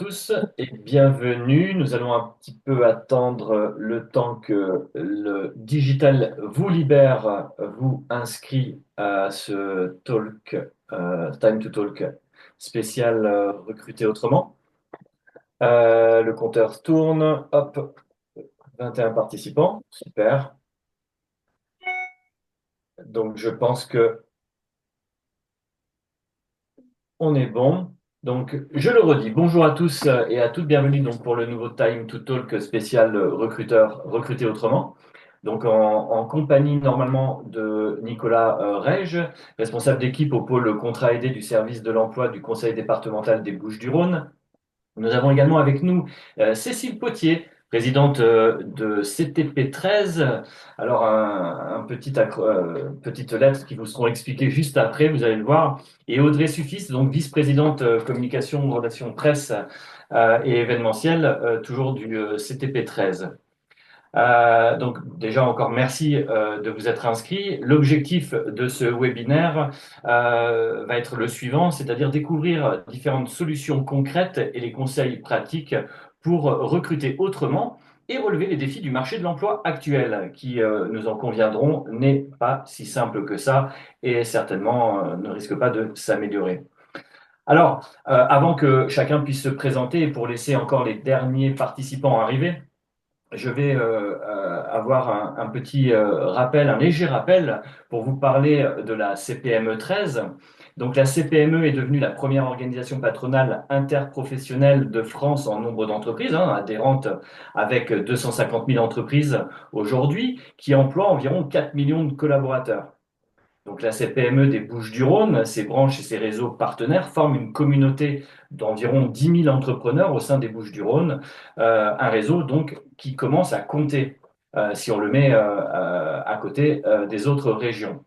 Tous et bienvenue. Nous allons un petit peu attendre le temps que le digital vous libère, vous inscrit à ce talk, Time to Talk spécial recruter autrement. Le compteur tourne, hop, 21 participants, super. Donc je pense que on est bon. Donc, je le redis, bonjour à tous et à toutes, bienvenue donc pour le nouveau Time to Talk spécial recruteur, recruter autrement. Donc, en compagnie normalement de Nicolas Rege, responsable d'équipe au pôle contrat aidé du service de l'emploi du conseil départemental des Bouches-du-Rhône. Nous avons également avec nous Cécile Potier, présidente de CTP 13. Alors, petite lettre qui vous seront expliquées juste après, vous allez le voir. Et Audrey Suffis, donc vice-présidente communication, relations presse et événementielle, toujours du CTP 13. Donc déjà encore merci de vous être inscrit. L'objectif de ce webinaire va être le suivant, c'est-à-dire découvrir différentes solutions concrètes et les conseils pratiques pour recruter autrement et relever les défis du marché de l'emploi actuel, qui, nous en conviendrons, n'est pas si simple que ça et certainement ne risque pas de s'améliorer. Alors, avant que chacun puisse se présenter et pour laisser encore les derniers participants arriver, je vais avoir un petit rappel, un léger rappel pour vous parler de la CPME 13. Donc la CPME est devenue la première organisation patronale interprofessionnelle de France en nombre d'entreprises, adhérente avec 250 000 entreprises aujourd'hui, qui emploie environ 4 millions de collaborateurs. Donc la CPME des Bouches-du-Rhône, ses branches et ses réseaux partenaires forment une communauté d'environ 10 000 entrepreneurs au sein des Bouches-du-Rhône, un réseau donc qui commence à compter si on le met à côté des autres régions.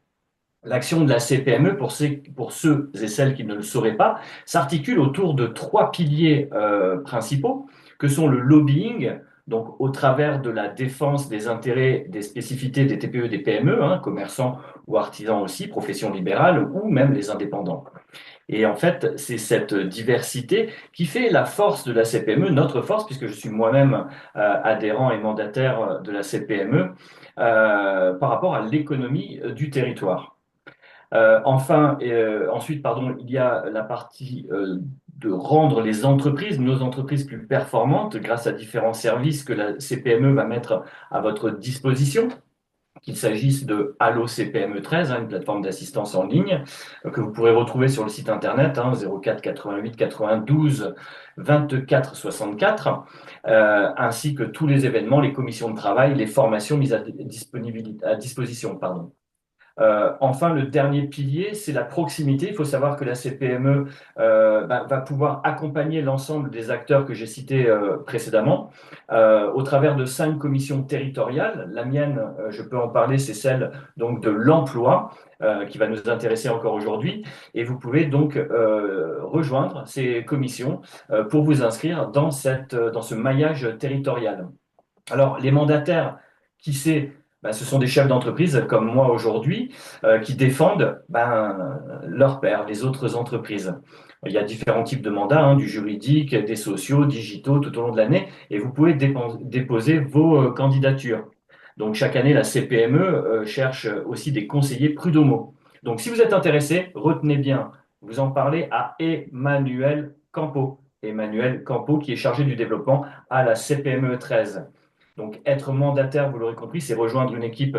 L'action de la CPME, pour ceux et celles qui ne le sauraient pas, s'articule autour de trois piliers principaux, que sont le lobbying, donc au travers de la défense des intérêts, des spécificités des TPE, des PME, commerçants ou artisans aussi, professions libérales ou même les indépendants. Et en fait, c'est cette diversité qui fait la force de la CPME, notre force, puisque je suis moi-même adhérent et mandataire de la CPME, par rapport à l'économie du territoire. Ensuite, pardon, il y a la partie de rendre les entreprises, nos entreprises plus performantes grâce à différents services que la CPME va mettre à votre disposition, qu'il s'agisse de Allo CPME 13, une plateforme d'assistance en ligne que vous pourrez retrouver sur le site internet 04 88 92 24 64, ainsi que tous les événements, les commissions de travail, les formations mises à disposition. Pardon. Enfin, le dernier pilier, c'est la proximité. Il faut savoir que la CPME va pouvoir accompagner l'ensemble des acteurs que j'ai cités précédemment au travers de 5 commissions territoriales. La mienne, je peux en parler, c'est celle donc de l'emploi qui va nous intéresser encore aujourd'hui. Et vous pouvez donc rejoindre ces commissions pour vous inscrire dans ce maillage territorial. Alors, les mandataires, qui c'est? Ce sont des chefs d'entreprise comme moi aujourd'hui qui défendent leurs pairs, les autres entreprises. Il y a différents types de mandats, du juridique, des sociaux, digitaux tout au long de l'année, et vous pouvez déposer vos candidatures. Donc chaque année, la CPME cherche aussi des conseillers prud'homaux. Donc si vous êtes intéressé, retenez bien, vous en parlez à Emmanuel Campo. Emmanuel Campo qui est chargé du développement à la CPME 13. Donc, être mandataire, vous l'aurez compris, c'est rejoindre une équipe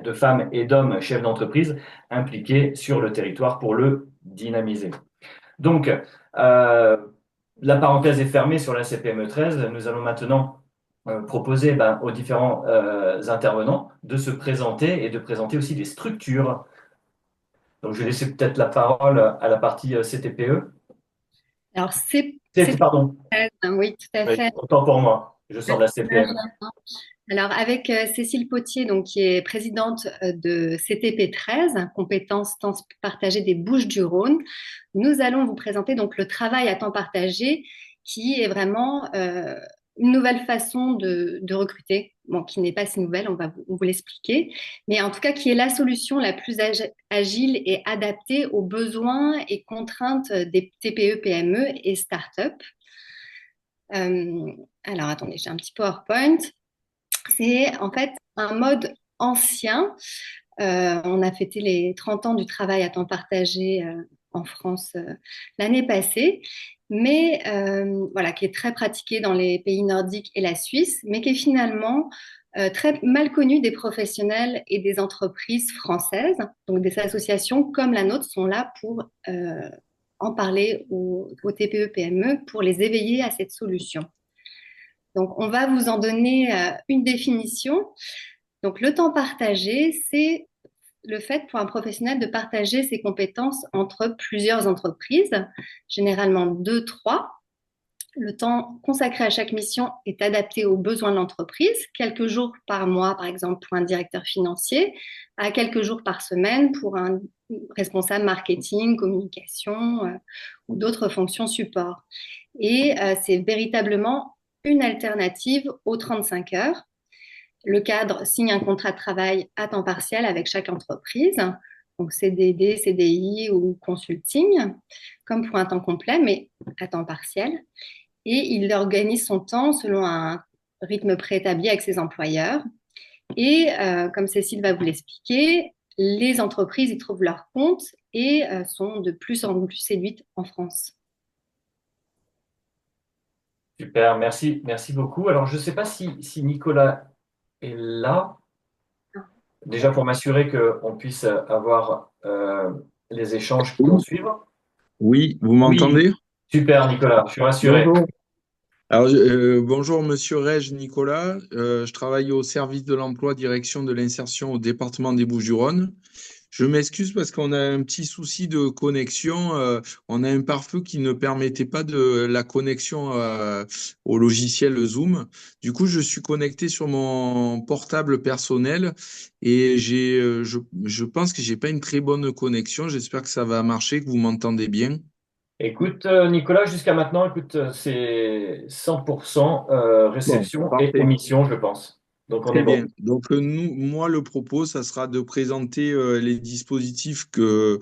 de femmes et d'hommes chefs d'entreprise impliqués sur le territoire pour le dynamiser. Donc, la parenthèse est fermée sur la CPME 13. Nous allons maintenant proposer aux différents intervenants de se présenter et de présenter aussi des structures. Donc, je vais laisser peut-être la parole à la partie CTPE. Alors, Pardon, oui, tout à oui, fait. autant pour moi. Je sors de la CPME. Alors, avec Cécile Potier, donc, qui est présidente de CTP 13, compétences temps partagées des Bouches-du-Rhône, nous allons vous présenter donc le travail à temps partagé, qui est vraiment une nouvelle façon de recruter. Bon, qui n'est pas si nouvelle, on vous l'expliquer, mais en tout cas qui est la solution la plus agile et adaptée aux besoins et contraintes des TPE, PME et start-up. Euh, alors, attendez, j'ai un petit PowerPoint. C'est en fait un mode ancien. On a fêté les 30 ans du travail à temps partagé en France l'année passée, mais voilà, qui est très pratiqué dans les pays nordiques et la Suisse, mais qui est finalement très mal connu des professionnels et des entreprises françaises. Donc des associations comme la nôtre sont là pour en parler aux TPE-PME pour les éveiller à cette solution. Donc on va vous en donner une définition. Donc le temps partagé, c'est le fait pour un professionnel de partager ses compétences entre plusieurs entreprises, généralement deux, trois. Le temps consacré à chaque mission est adapté aux besoins de l'entreprise, quelques jours par mois, par exemple, pour un directeur financier, à quelques jours par semaine pour un responsable marketing, communication ou d'autres fonctions support. Et c'est véritablement une alternative aux 35 heures. Le cadre signe un contrat de travail à temps partiel avec chaque entreprise, donc CDD, CDI ou consulting, comme pour un temps complet, mais à temps partiel. Et il organise son temps selon un rythme préétabli avec ses employeurs. Et comme Cécile va vous l'expliquer, les entreprises y trouvent leur compte et sont de plus en plus séduites en France. Super, merci beaucoup. Alors, je ne sais pas si Nicolas est là, déjà pour m'assurer qu'on puisse avoir les échanges qui vont Oui, suivre. oui, vous Oui, m'entendez? super Nicolas, je suis rassuré. Bonjour. Alors, bonjour, Monsieur Reg Nicolas. Je travaille au service de l'emploi, direction de l'insertion au département des Bouches-du-Rhône. Je m'excuse parce qu'on a un petit souci de connexion. On a un pare-feu qui ne permettait pas de la connexion au logiciel Zoom. Du coup, je suis connecté sur mon portable personnel et je pense que j'ai pas une très bonne connexion. J'espère que ça va marcher, que vous m'entendez bien. Écoute, Nicolas, jusqu'à maintenant, écoute, c'est 100% Bon, réception et parfait. émission, je pense. Donc, on est Très bon. bien. Donc, moi, le propos, ça sera de présenter les dispositifs que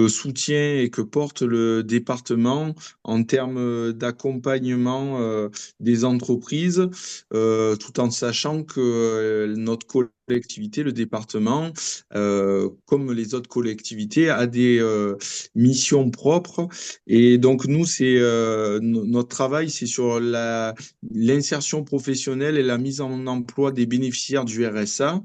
soutient et que porte le département en termes d'accompagnement des entreprises, tout en sachant que notre collectivité, le département, comme les autres collectivités, a des missions propres. Et donc, nous, notre travail, c'est sur l'insertion professionnelle et la mise en emploi des bénéficiaires du RSA.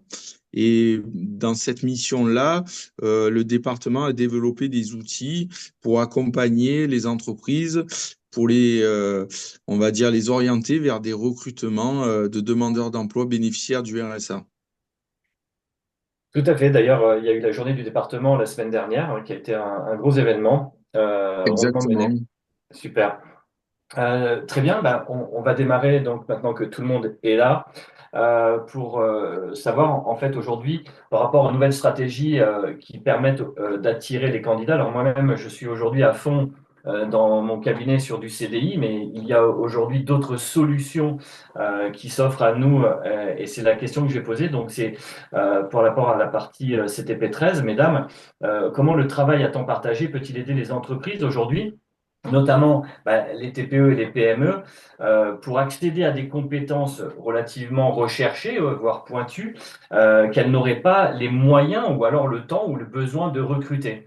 Et dans cette mission-là, le département a développé des outils pour accompagner les entreprises, pour on va dire, les orienter vers des recrutements de demandeurs d'emploi bénéficiaires du RSA. Tout à fait. D'ailleurs, il y a eu la journée du département la semaine dernière, qui a été un gros événement, rondement mené. Exactement. Super. Très bien, ben, on va démarrer donc maintenant que tout le monde est là pour savoir en fait aujourd'hui par rapport aux nouvelles stratégies qui permettent d'attirer les candidats. Alors moi-même, je suis aujourd'hui à fond dans mon cabinet sur du CDI, mais il y a aujourd'hui d'autres solutions qui s'offrent à nous et c'est la question que je vais poser. Donc c'est pour rapport à la partie CTP13, mesdames, comment le travail à temps partagé peut-il aider les entreprises aujourd'hui? Notamment les TPE et les PME, pour accéder à des compétences relativement recherchées, voire pointues, qu'elles n'auraient pas les moyens ou alors le temps ou le besoin de recruter.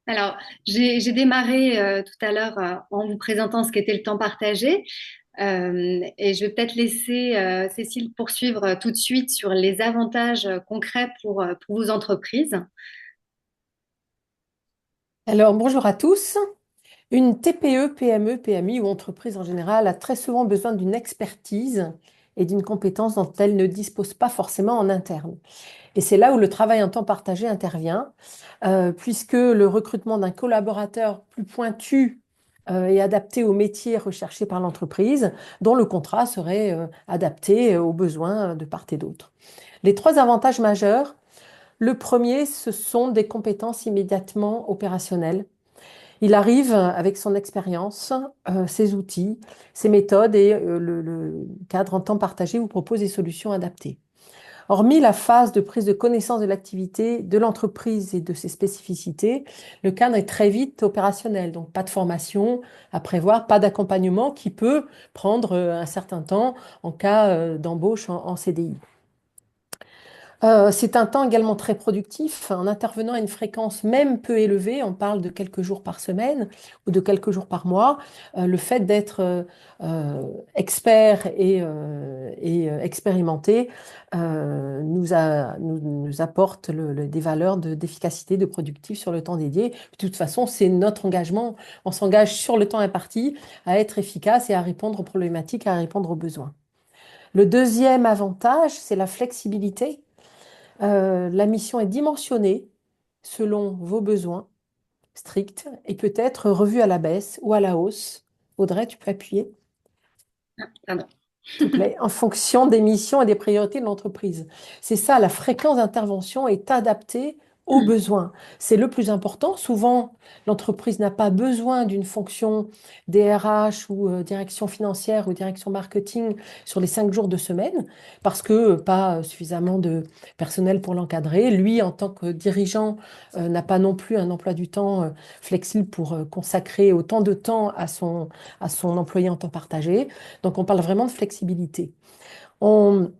Alors, j'ai démarré tout à l'heure en vous présentant ce qu'était le temps partagé. Et je vais peut-être laisser Cécile poursuivre tout de suite sur les avantages concrets pour vos entreprises. Alors, bonjour à tous. Une TPE, PME, PMI ou entreprise en général a très souvent besoin d'une expertise et d'une compétence dont elle ne dispose pas forcément en interne. Et c'est là où le travail en temps partagé intervient, puisque le recrutement d'un collaborateur plus pointu et adapté aux métiers recherchés par l'entreprise, dont le contrat serait adapté aux besoins de part et d'autre. Les trois avantages majeurs. Le premier, ce sont des compétences immédiatement opérationnelles. Il arrive avec son expérience, ses outils, ses méthodes et le cadre en temps partagé vous propose des solutions adaptées. Hormis la phase de prise de connaissance de l'activité, de l'entreprise et de ses spécificités, le cadre est très vite opérationnel. Donc, pas de formation à prévoir, pas d'accompagnement qui peut prendre un certain temps en cas d'embauche en CDI. C'est un temps également très productif. En intervenant à une fréquence même peu élevée, on parle de quelques jours par semaine ou de quelques jours par mois, le fait d'être expert et expérimenté nous apporte des valeurs d'efficacité, de productif sur le temps dédié. De toute façon, c'est notre engagement. On s'engage sur le temps imparti à être efficace et à répondre aux problématiques, à répondre aux besoins. Le deuxième avantage, c'est la flexibilité. La mission est dimensionnée selon vos besoins stricts et peut être revue à la baisse ou à la hausse. Audrey, tu peux appuyer, Pardon. s'il te plaît, en fonction des missions et des priorités de l'entreprise. C'est ça, la fréquence d'intervention est adaptée aux besoins. C'est le plus important. Souvent, l'entreprise n'a pas besoin d'une fonction DRH ou direction financière ou direction marketing sur les 5 jours de semaine parce que pas suffisamment de personnel pour l'encadrer. Lui, en tant que dirigeant, n'a pas non plus un emploi du temps flexible pour consacrer autant de temps à son employé en temps partagé. Donc, on parle vraiment de flexibilité. On,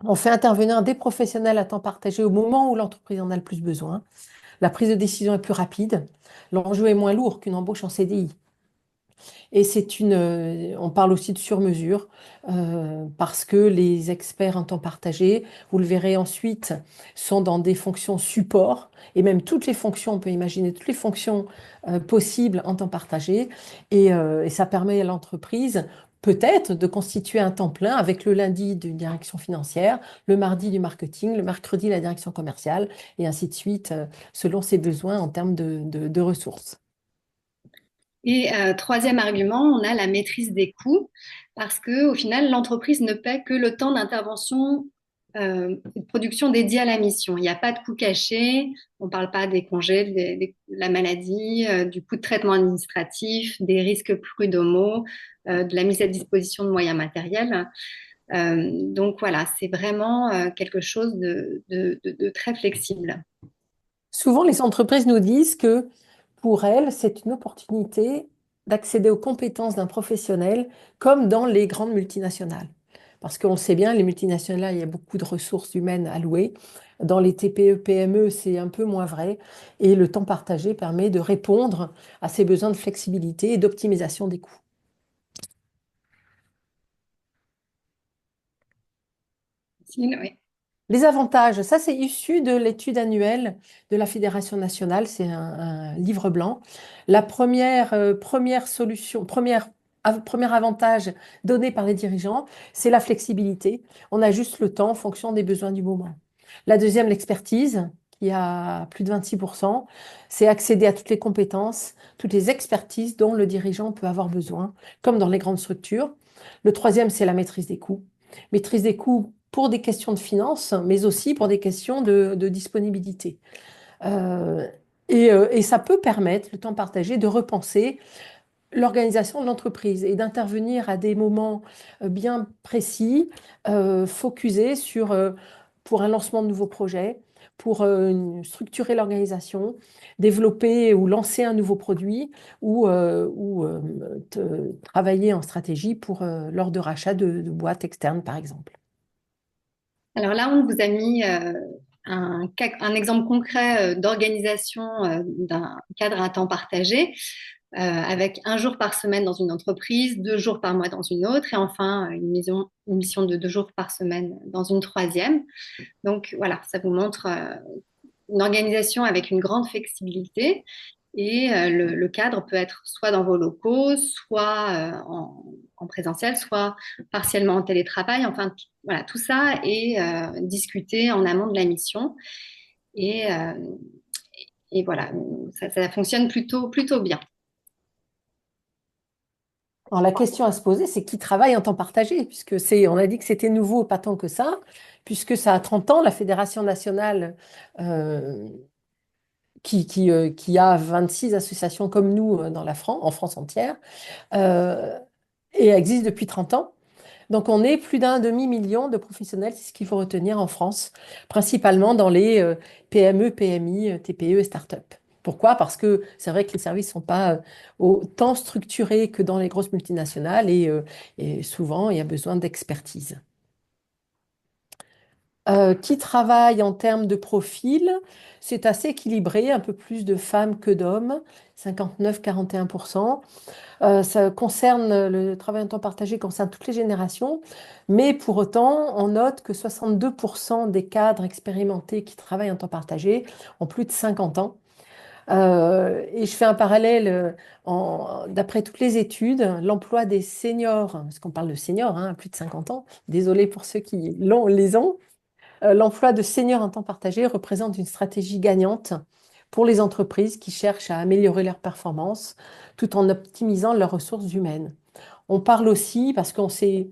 on fait intervenir des professionnels à temps partagé au moment où l'entreprise en a le plus besoin. La prise de décision est plus rapide. L'enjeu est moins lourd qu'une embauche en CDI. Et on parle aussi de sur-mesure parce que les experts en temps partagé, vous le verrez ensuite, sont dans des fonctions support et même toutes les fonctions, on peut imaginer toutes les fonctions possibles en temps partagé. Et ça permet à l'entreprise peut-être de constituer un temps plein avec le lundi d'une direction financière, le mardi du marketing, le mercredi la direction commerciale et ainsi de suite selon ses besoins en termes de ressources. Et troisième argument, on a la maîtrise des coûts, parce que au final, l'entreprise ne paie que le temps d'intervention et de production dédié à la mission. Il n'y a pas de coûts cachés, on ne parle pas des congés, de la maladie, du coût de traitement administratif, des risques prud'homaux, de la mise à disposition de moyens matériels. Donc voilà, c'est vraiment quelque chose de très flexible. Souvent, les entreprises nous disent que pour elles, c'est une opportunité d'accéder aux compétences d'un professionnel comme dans les grandes multinationales. Parce qu'on le sait bien, les multinationales, il y a beaucoup de ressources humaines allouées. Dans les TPE, PME, c'est un peu moins vrai. Et le temps partagé permet de répondre à ces besoins de flexibilité et d'optimisation des coûts. Oui. Les avantages, ça c'est issu de l'étude annuelle de la Fédération nationale, c'est un livre blanc. La première solution, premier avantage donné par les dirigeants, c'est la flexibilité. On ajuste le temps en fonction des besoins du moment. La deuxième, l'expertise, qui a plus de 26%, c'est accéder à toutes les compétences, toutes les expertises dont le dirigeant peut avoir besoin, comme dans les grandes structures. Le troisième, c'est la maîtrise des coûts. Maîtrise des coûts pour des questions de finances, mais aussi pour des questions de disponibilité. Euh, et ça peut permettre, le temps partagé, de repenser l'organisation de l'entreprise et d'intervenir à des moments bien précis, focusés pour un lancement de nouveaux projets, pour structurer l'organisation, développer ou lancer un nouveau produit ou travailler en stratégie lors de rachat de boîtes externes, par exemple. Alors là, on vous a mis un exemple concret d'organisation d'un cadre à temps partagé, avec un jour par semaine dans une entreprise, 2 jours par mois dans une autre, et enfin une mission de 2 jours par semaine dans une troisième. Donc voilà, ça vous montre une organisation avec une grande flexibilité. Et le cadre peut être soit dans vos locaux, soit en présentiel, soit partiellement en télétravail. Enfin, voilà, tout ça est discuté en amont de la mission. Et, euh, et voilà, ça fonctionne plutôt bien. Alors, la question à se poser, c'est qui travaille en temps partagé, puisque on a dit que c'était nouveau, pas tant que ça, puisque ça a 30 ans, la Fédération nationale euh, qui a 26 associations comme nous en France entière, euh, et existe depuis 30 ans. Donc, on est plus d'un demi-million de professionnels, c'est ce qu'il faut retenir en France, principalement dans les PME, PMI, TPE et start-up. Pourquoi? Parce que c'est vrai que les services ne sont pas autant structurés que dans les grosses multinationales et souvent, il y a besoin d'expertise. Qui travaille en termes de profil, c'est assez équilibré, un peu plus de femmes que d'hommes, 59-41%. Ça concerne le travail en temps partagé concerne toutes les générations, mais pour autant, on note que 62% des cadres expérimentés qui travaillent en temps partagé ont plus de 50 ans. Et je fais un parallèle d'après toutes les études, l'emploi des seniors, parce qu'on parle de seniors, hein, plus de 50 ans, désolé pour ceux qui les ont, l'emploi de seniors en temps partagé représente une stratégie gagnante pour les entreprises qui cherchent à améliorer leurs performances tout en optimisant leurs ressources humaines. On parle aussi, parce qu'on sait,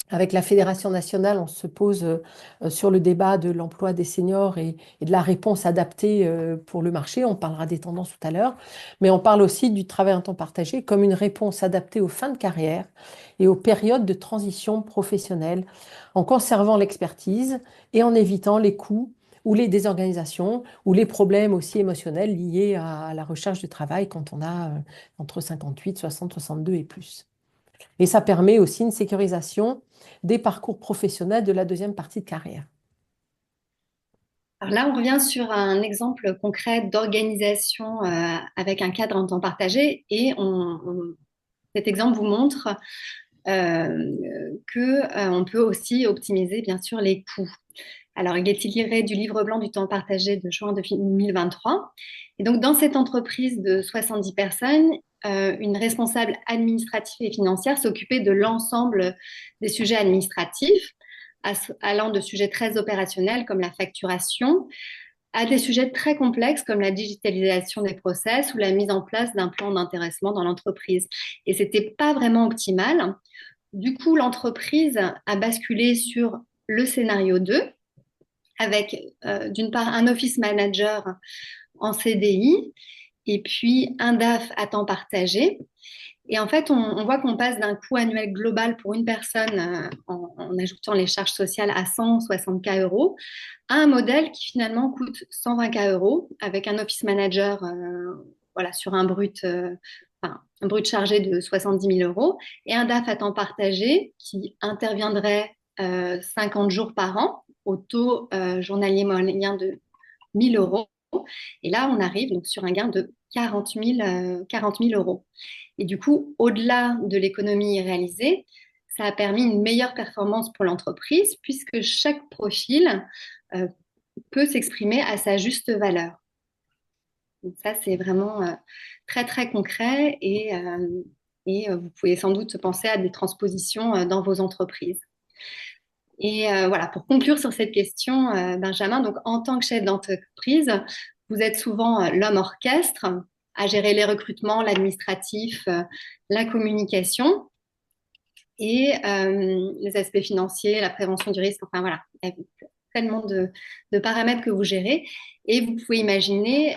avec la Fédération nationale, on se pose sur le débat de l'emploi des seniors et de la réponse adaptée pour le marché. On parlera des tendances tout à l'heure, mais on parle aussi du travail en temps partagé comme une réponse adaptée aux fins de carrière et aux périodes de transition professionnelle, en conservant l'expertise et en évitant les coûts ou les désorganisations ou les problèmes aussi émotionnels liés à la recherche de travail quand on a entre 58, 60, 62 et plus. Et ça permet aussi une sécurisation des parcours professionnels de la deuxième partie de carrière. Alors là, on revient sur un exemple concret d'organisation avec un cadre en temps partagé et cet exemple vous montre qu'on peut aussi optimiser bien sûr les coûts. Alors, il est tiré du livre blanc du temps partagé de juin 2023. Et donc, dans cette entreprise de 70 personnes, une responsable administrative et financière s'occupait de l'ensemble des sujets administratifs, allant de sujets très opérationnels comme la facturation à des sujets très complexes comme la digitalisation des process ou la mise en place d'un plan d'intéressement dans l'entreprise. Et c'était pas vraiment optimal. Du coup, l'entreprise a basculé sur le scénario 2 avec d'une part un office manager en CDI et puis un DAF à temps partagé. Et en fait, on voit qu'on passe d'un coût annuel global pour une personne en ajoutant les charges sociales à 160K euros à un modèle qui finalement coûte 120K euros avec un office manager voilà, sur un brut chargé de 70 000 euros et un DAF à temps partagé qui interviendrait 50 jours par an au taux journalier moyen de 1 000 euros. Et là, on arrive donc sur un gain de 40 000 euros. Et du coup, au-delà de l'économie réalisée, ça a permis une meilleure performance pour l'entreprise puisque chaque profil peut s'exprimer à sa juste valeur. Donc ça, c'est vraiment très, très concret et vous pouvez sans doute penser à des transpositions dans vos entreprises. Et voilà, pour conclure sur cette question, Benjamin, donc en tant que chef d'entreprise, vous êtes souvent l'homme orchestre à gérer les recrutements, l'administratif, la communication et les aspects financiers, la prévention du risque. Enfin voilà, il y a tellement de paramètres que vous gérez. Et vous pouvez imaginer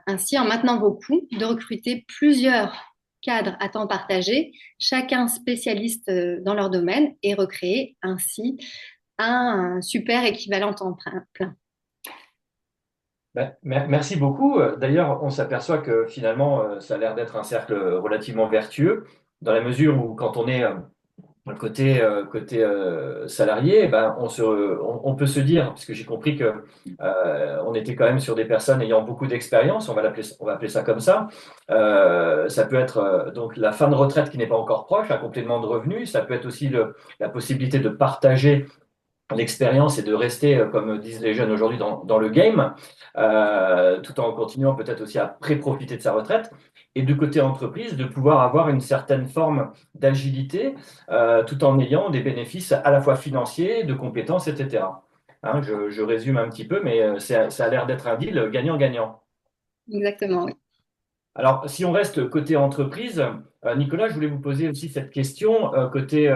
ainsi, en maintenant vos coûts, de recruter plusieurs cadres à temps partagé, chacun spécialiste dans leur domaine, et recréer ainsi un super équivalent temps plein. Merci beaucoup. D'ailleurs, on s'aperçoit que finalement, ça a l'air d'être un cercle relativement vertueux, dans la mesure où quand on est côté salarié, eh ben, on peut se dire, parce que j'ai compris que on était quand même sur des personnes ayant beaucoup d'expérience, on va appeler ça comme ça. Ça peut être donc la fin de retraite qui n'est pas encore proche, un complément de revenus. Ça peut être aussi la possibilité de partager l'expérience et de rester, comme disent les jeunes aujourd'hui, dans le game, tout en continuant peut-être aussi à pré-profiter de sa retraite. Et du côté entreprise, de pouvoir avoir une certaine forme d'agilité, tout en ayant des bénéfices à la fois financiers, de compétences, etc. Hein, je résume un petit peu, mais ça a l'air d'être un deal gagnant-gagnant. Exactement, oui. Alors, si on reste côté entreprise, Nicolas, je voulais vous poser aussi cette question côté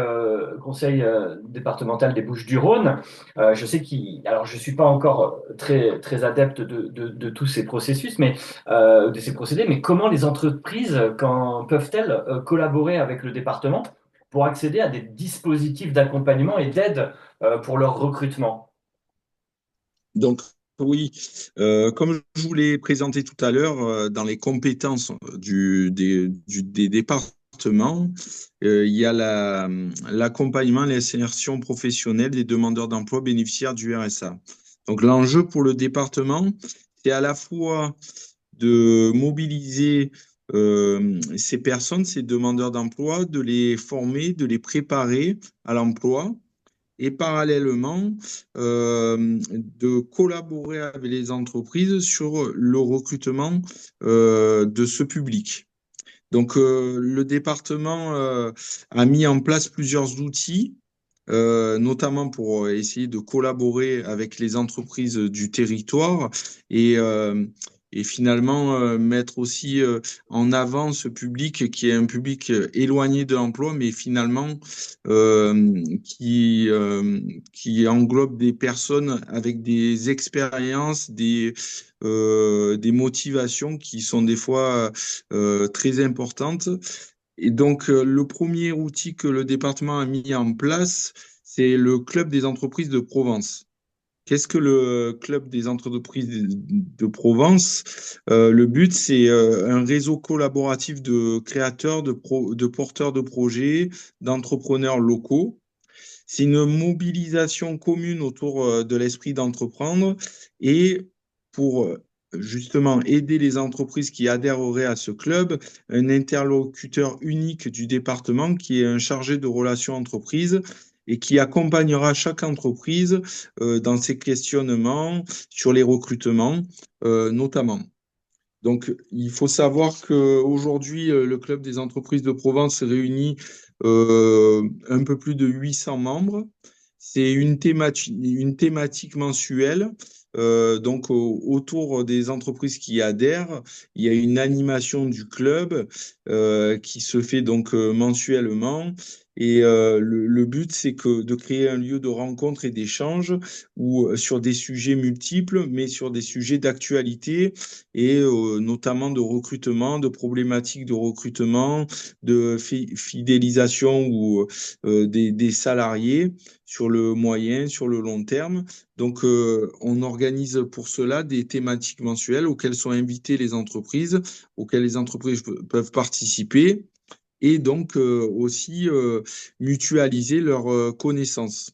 conseil départemental des Bouches-du-Rhône. Je sais alors je suis pas encore très adepte de tous ces processus, mais de ces procédés, mais comment les entreprises peuvent-elles collaborer avec le département pour accéder à des dispositifs d'accompagnement et d'aide pour leur recrutement? Donc, oui, comme je vous l'ai présenté tout à l'heure, dans les compétences des départements, il y a l'accompagnement et l'insertion professionnelle des demandeurs d'emploi bénéficiaires du RSA. Donc, l'enjeu pour le département, c'est à la fois de mobiliser ces personnes, ces demandeurs d'emploi, de les former, de les préparer à l'emploi et parallèlement de collaborer avec les entreprises sur le recrutement de ce public. Donc, le département a mis en place plusieurs outils, notamment pour essayer de collaborer avec les entreprises du territoire et, euh, et finalement mettre aussi en avant ce public qui est un public éloigné de l'emploi, mais finalement qui englobe des personnes avec des expériences, des motivations qui sont des fois très importantes. Et donc, le premier outil que le département a mis en place, c'est le Club des entreprises de Provence. Qu'est-ce que le Club des entreprises de Provence? Le but, c'est un réseau collaboratif de créateurs, de porteurs de projets, d'entrepreneurs locaux. C'est une mobilisation commune autour de l'esprit d'entreprendre et pour justement aider les entreprises qui adhéreraient à ce club, un interlocuteur unique du département qui est un chargé de relations entreprises et qui accompagnera chaque entreprise dans ses questionnements sur les recrutements notamment. Donc, il faut savoir qu'aujourd'hui, le Club des entreprises de Provence réunit un peu plus de 800 membres. C'est une thématique mensuelle. Donc, autour des entreprises qui adhèrent, il y a une animation du club qui se fait donc mensuellement. Et le but, c'est de créer un lieu de rencontre et d'échange sur des sujets multiples, mais sur des sujets d'actualité et notamment de recrutement, de problématiques de recrutement, de fidélisation ou des salariés sur le moyen, sur le long terme. Donc, on organise pour cela des thématiques mensuelles auxquelles sont invitées les entreprises, auxquelles les entreprises peuvent participer et donc aussi mutualiser leurs connaissances.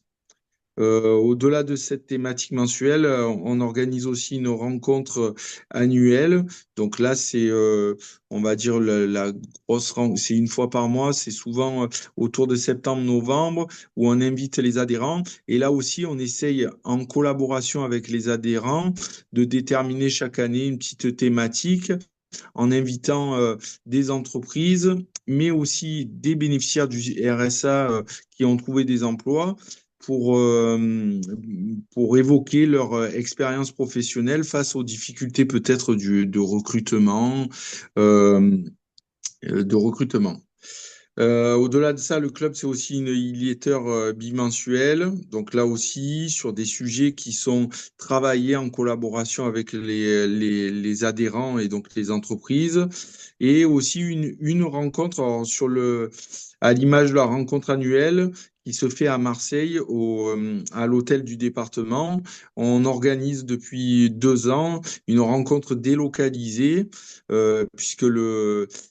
Au-delà de cette thématique mensuelle, on organise aussi une rencontre annuelle. Donc là, c'est, on va dire, la grosse rencontre, c'est une fois par mois, c'est souvent autour de septembre-novembre, où on invite les adhérents. Et là aussi, on essaye, en collaboration avec les adhérents, de déterminer chaque année une petite thématique en invitant des entreprises, mais aussi des bénéficiaires du RSA qui ont trouvé des emplois pour, euh, pour évoquer leur expérience professionnelle face aux difficultés peut-être de recrutement. euh, de recrutement. Au-delà de ça, le club, c'est aussi une newsletter bimensuelle. Donc là aussi, sur des sujets qui sont travaillés en collaboration avec les adhérents et donc les entreprises. Et aussi une rencontre à l'image de la rencontre annuelle qui se fait à Marseille, à l'hôtel du département. On organise depuis 2 ans une rencontre délocalisée, puisque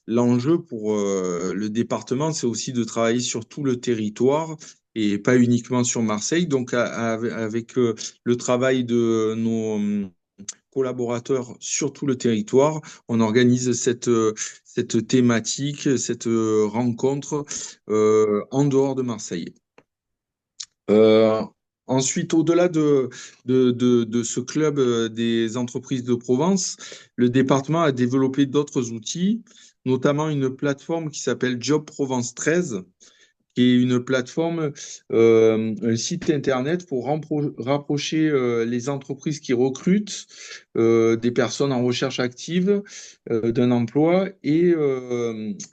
l'enjeu pour le département, c'est aussi de travailler sur tout le territoire et pas uniquement sur Marseille. Donc, avec le travail de nos collaborateurs sur tout le territoire, on organise cette thématique, cette rencontre en dehors de Marseille. Euh, Ensuite, au-delà de ce club des entreprises de Provence, le département a développé d'autres outils, notamment une plateforme qui s'appelle Job Provence 13, qui est une plateforme, un site internet pour rapprocher les entreprises qui recrutent des personnes en recherche active d'un emploi et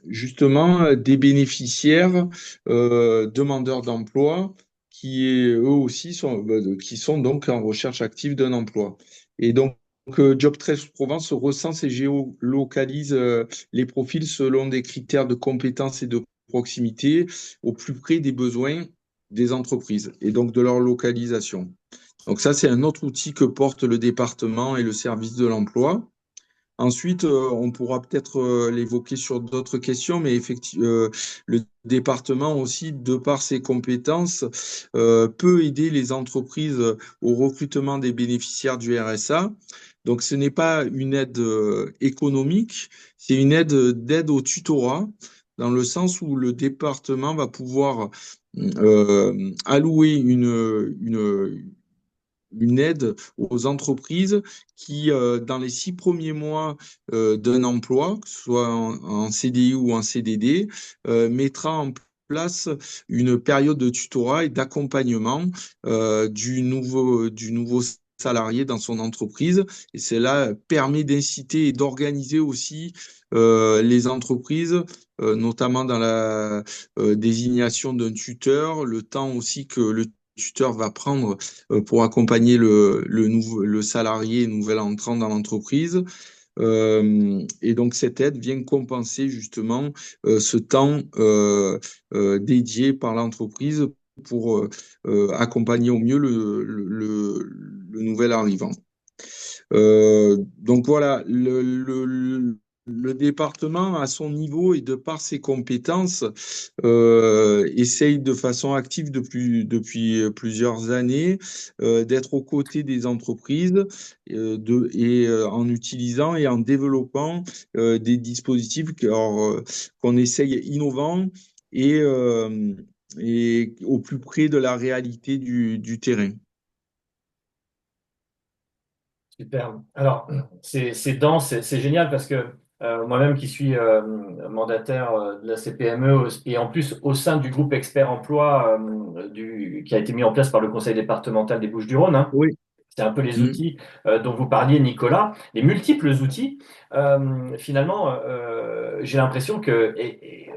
justement des bénéficiaires demandeurs d'emploi eux aussi qui sont donc en recherche active d'un emploi. Et donc, Job 13 Provence recense et géolocalise les profils selon des critères de compétences et de proximité, au plus près des besoins des entreprises et donc de leur localisation. Donc ça, c'est un autre outil que porte le département et le service de l'emploi. Ensuite, on pourra peut-être l'évoquer sur d'autres questions, mais effectivement, le département aussi, de par ses compétences, peut aider les entreprises au recrutement des bénéficiaires du RSA. Donc, ce n'est pas une aide économique, c'est une d'aide au tutorat, dans le sens où le département va pouvoir allouer une aide aux entreprises qui, dans les 6 premiers mois d'un emploi, que ce soit en CDI ou en CDD, mettra en place une période de tutorat et d'accompagnement du nouveau salarié dans son entreprise. Et cela permet d'inciter et d'organiser aussi les entreprises, notamment dans la désignation d'un tuteur, le temps aussi que le tuteur va prendre pour accompagner le salarié nouvel entrant dans l'entreprise. Et donc, cette aide vient compenser justement ce temps dédié par l'entreprise pour accompagner au mieux le nouvel arrivant. Donc voilà, le département, à son niveau et de par ses compétences, essaye de façon active depuis plusieurs années d'être aux côtés des entreprises en utilisant et en développant des dispositifs qu'on essaye innovants et, euh, et au plus près de la réalité du terrain. Super. Alors, c'est dense, c'est génial parce que moi-même qui suis mandataire de la CPME et en plus au sein du groupe expert emploi qui a été mis en place par le conseil départemental des Bouches-du-Rhône, hein, Oui. c'est un peu les Mm. outils dont vous parliez, Nicolas, les multiples outils. Finalement, j'ai l'impression que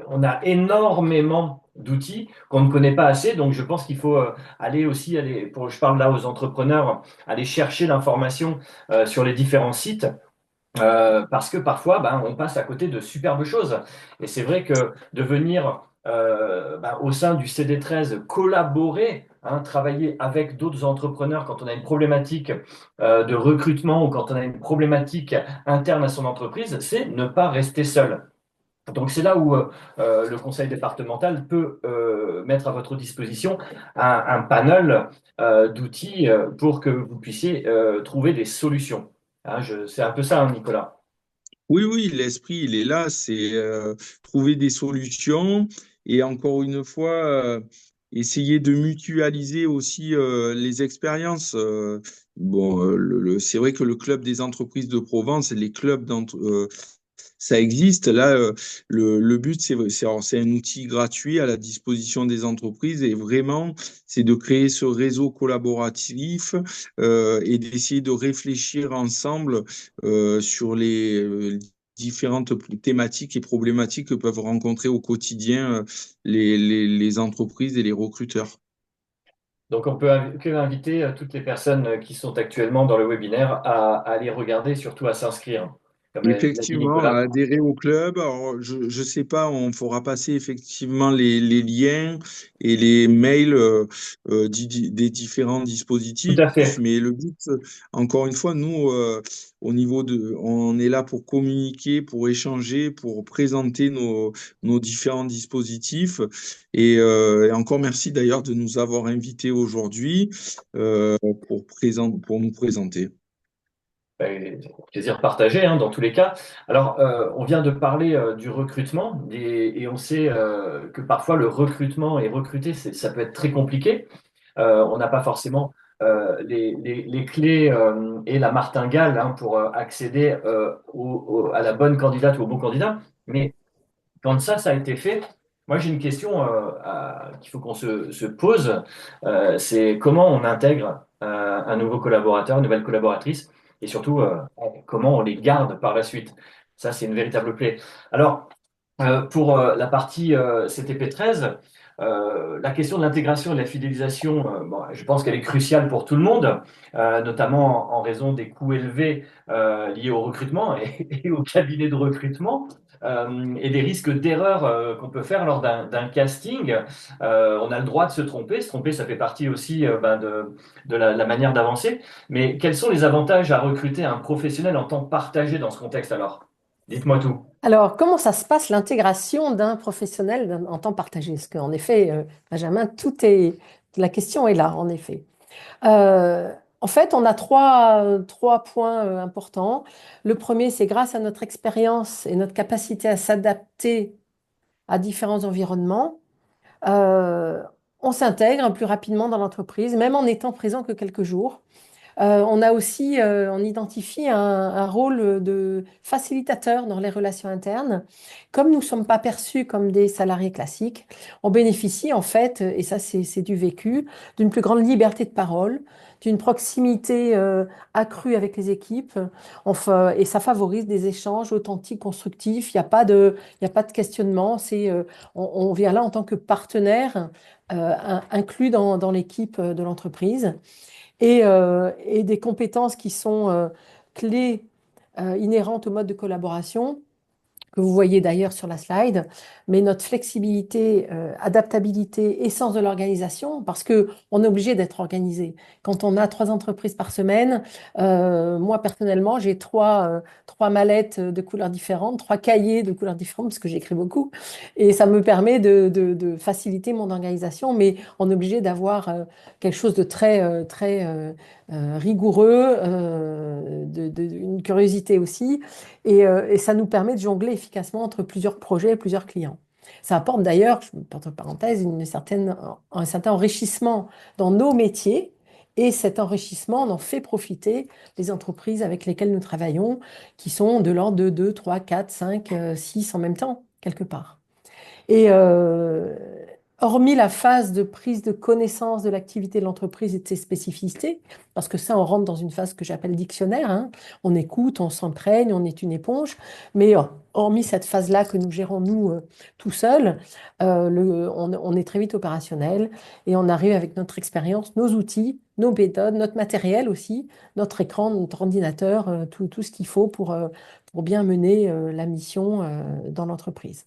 on a énormément d'outils qu'on ne connaît pas assez. Donc, je pense qu'il faut je parle là aux entrepreneurs, aller chercher l'information sur les différents sites. Parce que parfois, ben, on passe à côté de superbes choses. Et c'est vrai que de venir au sein du CD13 collaborer, hein, travailler avec d'autres entrepreneurs quand on a une problématique de recrutement ou quand on a une problématique interne à son entreprise, c'est ne pas rester seul. Donc c'est là où le conseil départemental peut mettre à votre disposition un panel d'outils pour que vous puissiez trouver des solutions. Hein, c'est un peu ça, hein, Nicolas. Oui, oui, l'esprit, il est là, c'est trouver des solutions et encore une fois, essayer de mutualiser aussi les expériences. C'est vrai que le club des entreprises de Provence, les clubs ça existe. Là, le but, alors, c'est un outil gratuit à la disposition des entreprises et vraiment, c'est de créer ce réseau collaboratif et d'essayer de réfléchir ensemble sur les différentes thématiques et problématiques que peuvent rencontrer au quotidien les entreprises et les recruteurs. Donc on peut que inviter toutes les personnes qui sont actuellement dans le webinaire à aller regarder, surtout à s'inscrire, comme l'a dit Effectivement, Nicolas. adhérer au club. Alors, je sais pas, on fera passer effectivement les liens et les mails des différents Tout dispositifs, à fait. mais le but, encore une fois, nous, on est là pour communiquer, pour échanger, pour présenter nos différents dispositifs. Et encore merci d'ailleurs de nous avoir invités aujourd'hui pour nous présenter. Ben, plaisir partagé, hein, dans tous les cas. Alors, on vient de parler du recrutement et on sait que parfois le recrutement et recruter, ça peut être très compliqué. On n'a pas forcément les clés et la martingale, hein, pour accéder à la bonne candidate ou au bon candidat. Mais quand ça a été fait, moi j'ai une question qu'il faut qu'on se pose. C'est comment on intègre un nouveau collaborateur, une nouvelle collaboratrice, et surtout comment on les garde par la suite. Ça, c'est une véritable plaie. Alors, pour la partie CTP13, la question de l'intégration et de la fidélisation, bon, je pense qu'elle est cruciale pour tout le monde, notamment en raison des coûts élevés liés au recrutement et au cabinet de recrutement. Et des risques d'erreur qu'on peut faire lors d'un casting. On a le droit de se tromper. Se tromper, ça fait partie aussi de la manière d'avancer. Mais quels sont les avantages à recruter un professionnel en temps partagé dans ce contexte alors? Dites-moi tout. Alors, comment ça se passe l'intégration d'un professionnel en temps partagé? Parce qu'en effet, Benjamin, la question est là, en effet. Euh, En fait, on a trois points importants. Le premier, c'est grâce à notre expérience et notre capacité à s'adapter à différents environnements, euh, on s'intègre plus rapidement dans l'entreprise, même en étant présent que quelques jours. On a aussi, on identifie un rôle de facilitateur dans les relations internes. Comme nous ne sommes pas perçus comme des salariés classiques, on bénéficie en fait, et ça c'est du vécu, d'une plus grande liberté de parole, d'une proximité accrue avec les équipes, et ça favorise des échanges authentiques, constructifs. Il y a pas de questionnement. On vient là en tant que partenaire inclus dans l'équipe de l'entreprise et des compétences qui sont clés inhérentes au mode de collaboration que vous voyez d'ailleurs sur la slide, mais notre flexibilité, adaptabilité et sens de l'organisation, parce que on est obligé d'être organisé. Quand on a 3 entreprises par semaine, moi personnellement, j'ai trois mallettes de couleurs différentes, 3 cahiers de couleurs différentes, parce que j'écris beaucoup, et ça me permet de faciliter mon organisation, mais on est obligé d'avoir quelque chose de très rigoureux, une curiosité aussi et ça nous permet de jongler efficacement entre plusieurs projets et plusieurs clients. Ça apporte d'ailleurs, je entre parenthèses, un certain enrichissement dans nos métiers. Et cet enrichissement, on en fait profiter les entreprises avec lesquelles nous travaillons, qui sont de l'ordre de 2, 3, 4, 5, 6 en même temps, quelque part. Et hormis la phase de prise de connaissance de l'activité de l'entreprise et de ses spécificités, parce que ça, on rentre dans une phase que j'appelle dictionnaire, hein. On écoute, on s'entraîne, on est une éponge, mais hormis cette phase-là que nous gérons nous tout seuls, on est très vite opérationnel et on arrive avec notre expérience, nos outils, nos méthodes, notre matériel aussi, notre écran, notre ordinateur, tout ce qu'il faut pour bien mener la mission dans l'entreprise.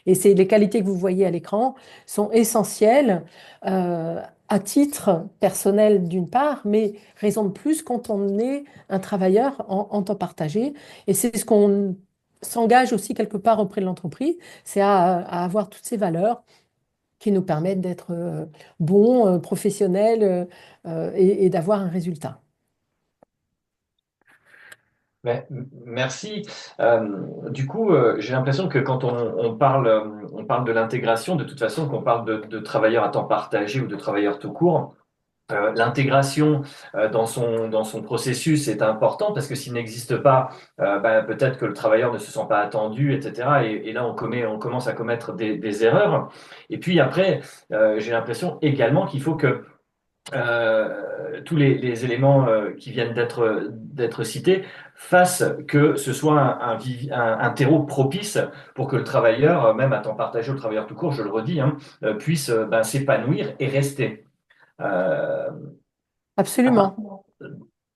Et les qualités que vous voyez à l'écran sont essentielles à titre personnel d'une part, mais raison de plus quand on est un travailleur en temps partagé. Et c'est ce qu'on s'engage aussi quelque part auprès de l'entreprise, c'est à avoir toutes ces valeurs qui nous permettent d'être bons, professionnels et d'avoir un résultat. Merci. Du coup, j'ai l'impression que quand on parle de l'intégration, de toute façon, qu'on parle de travailleurs à temps partagé ou de travailleurs tout court, l'intégration dans son processus est importante parce que s'il n'existe pas, peut-être que le travailleur ne se sent pas attendu, etc. Et là, on commence à commettre des erreurs. Et puis après, j'ai l'impression également qu'il faut que tous les éléments qui viennent d'être cités fassent que ce soit un terreau propice pour que le travailleur, même à temps partagé, le travailleur tout court, je le redis, hein, puisse s'épanouir et rester. Euh, Absolument.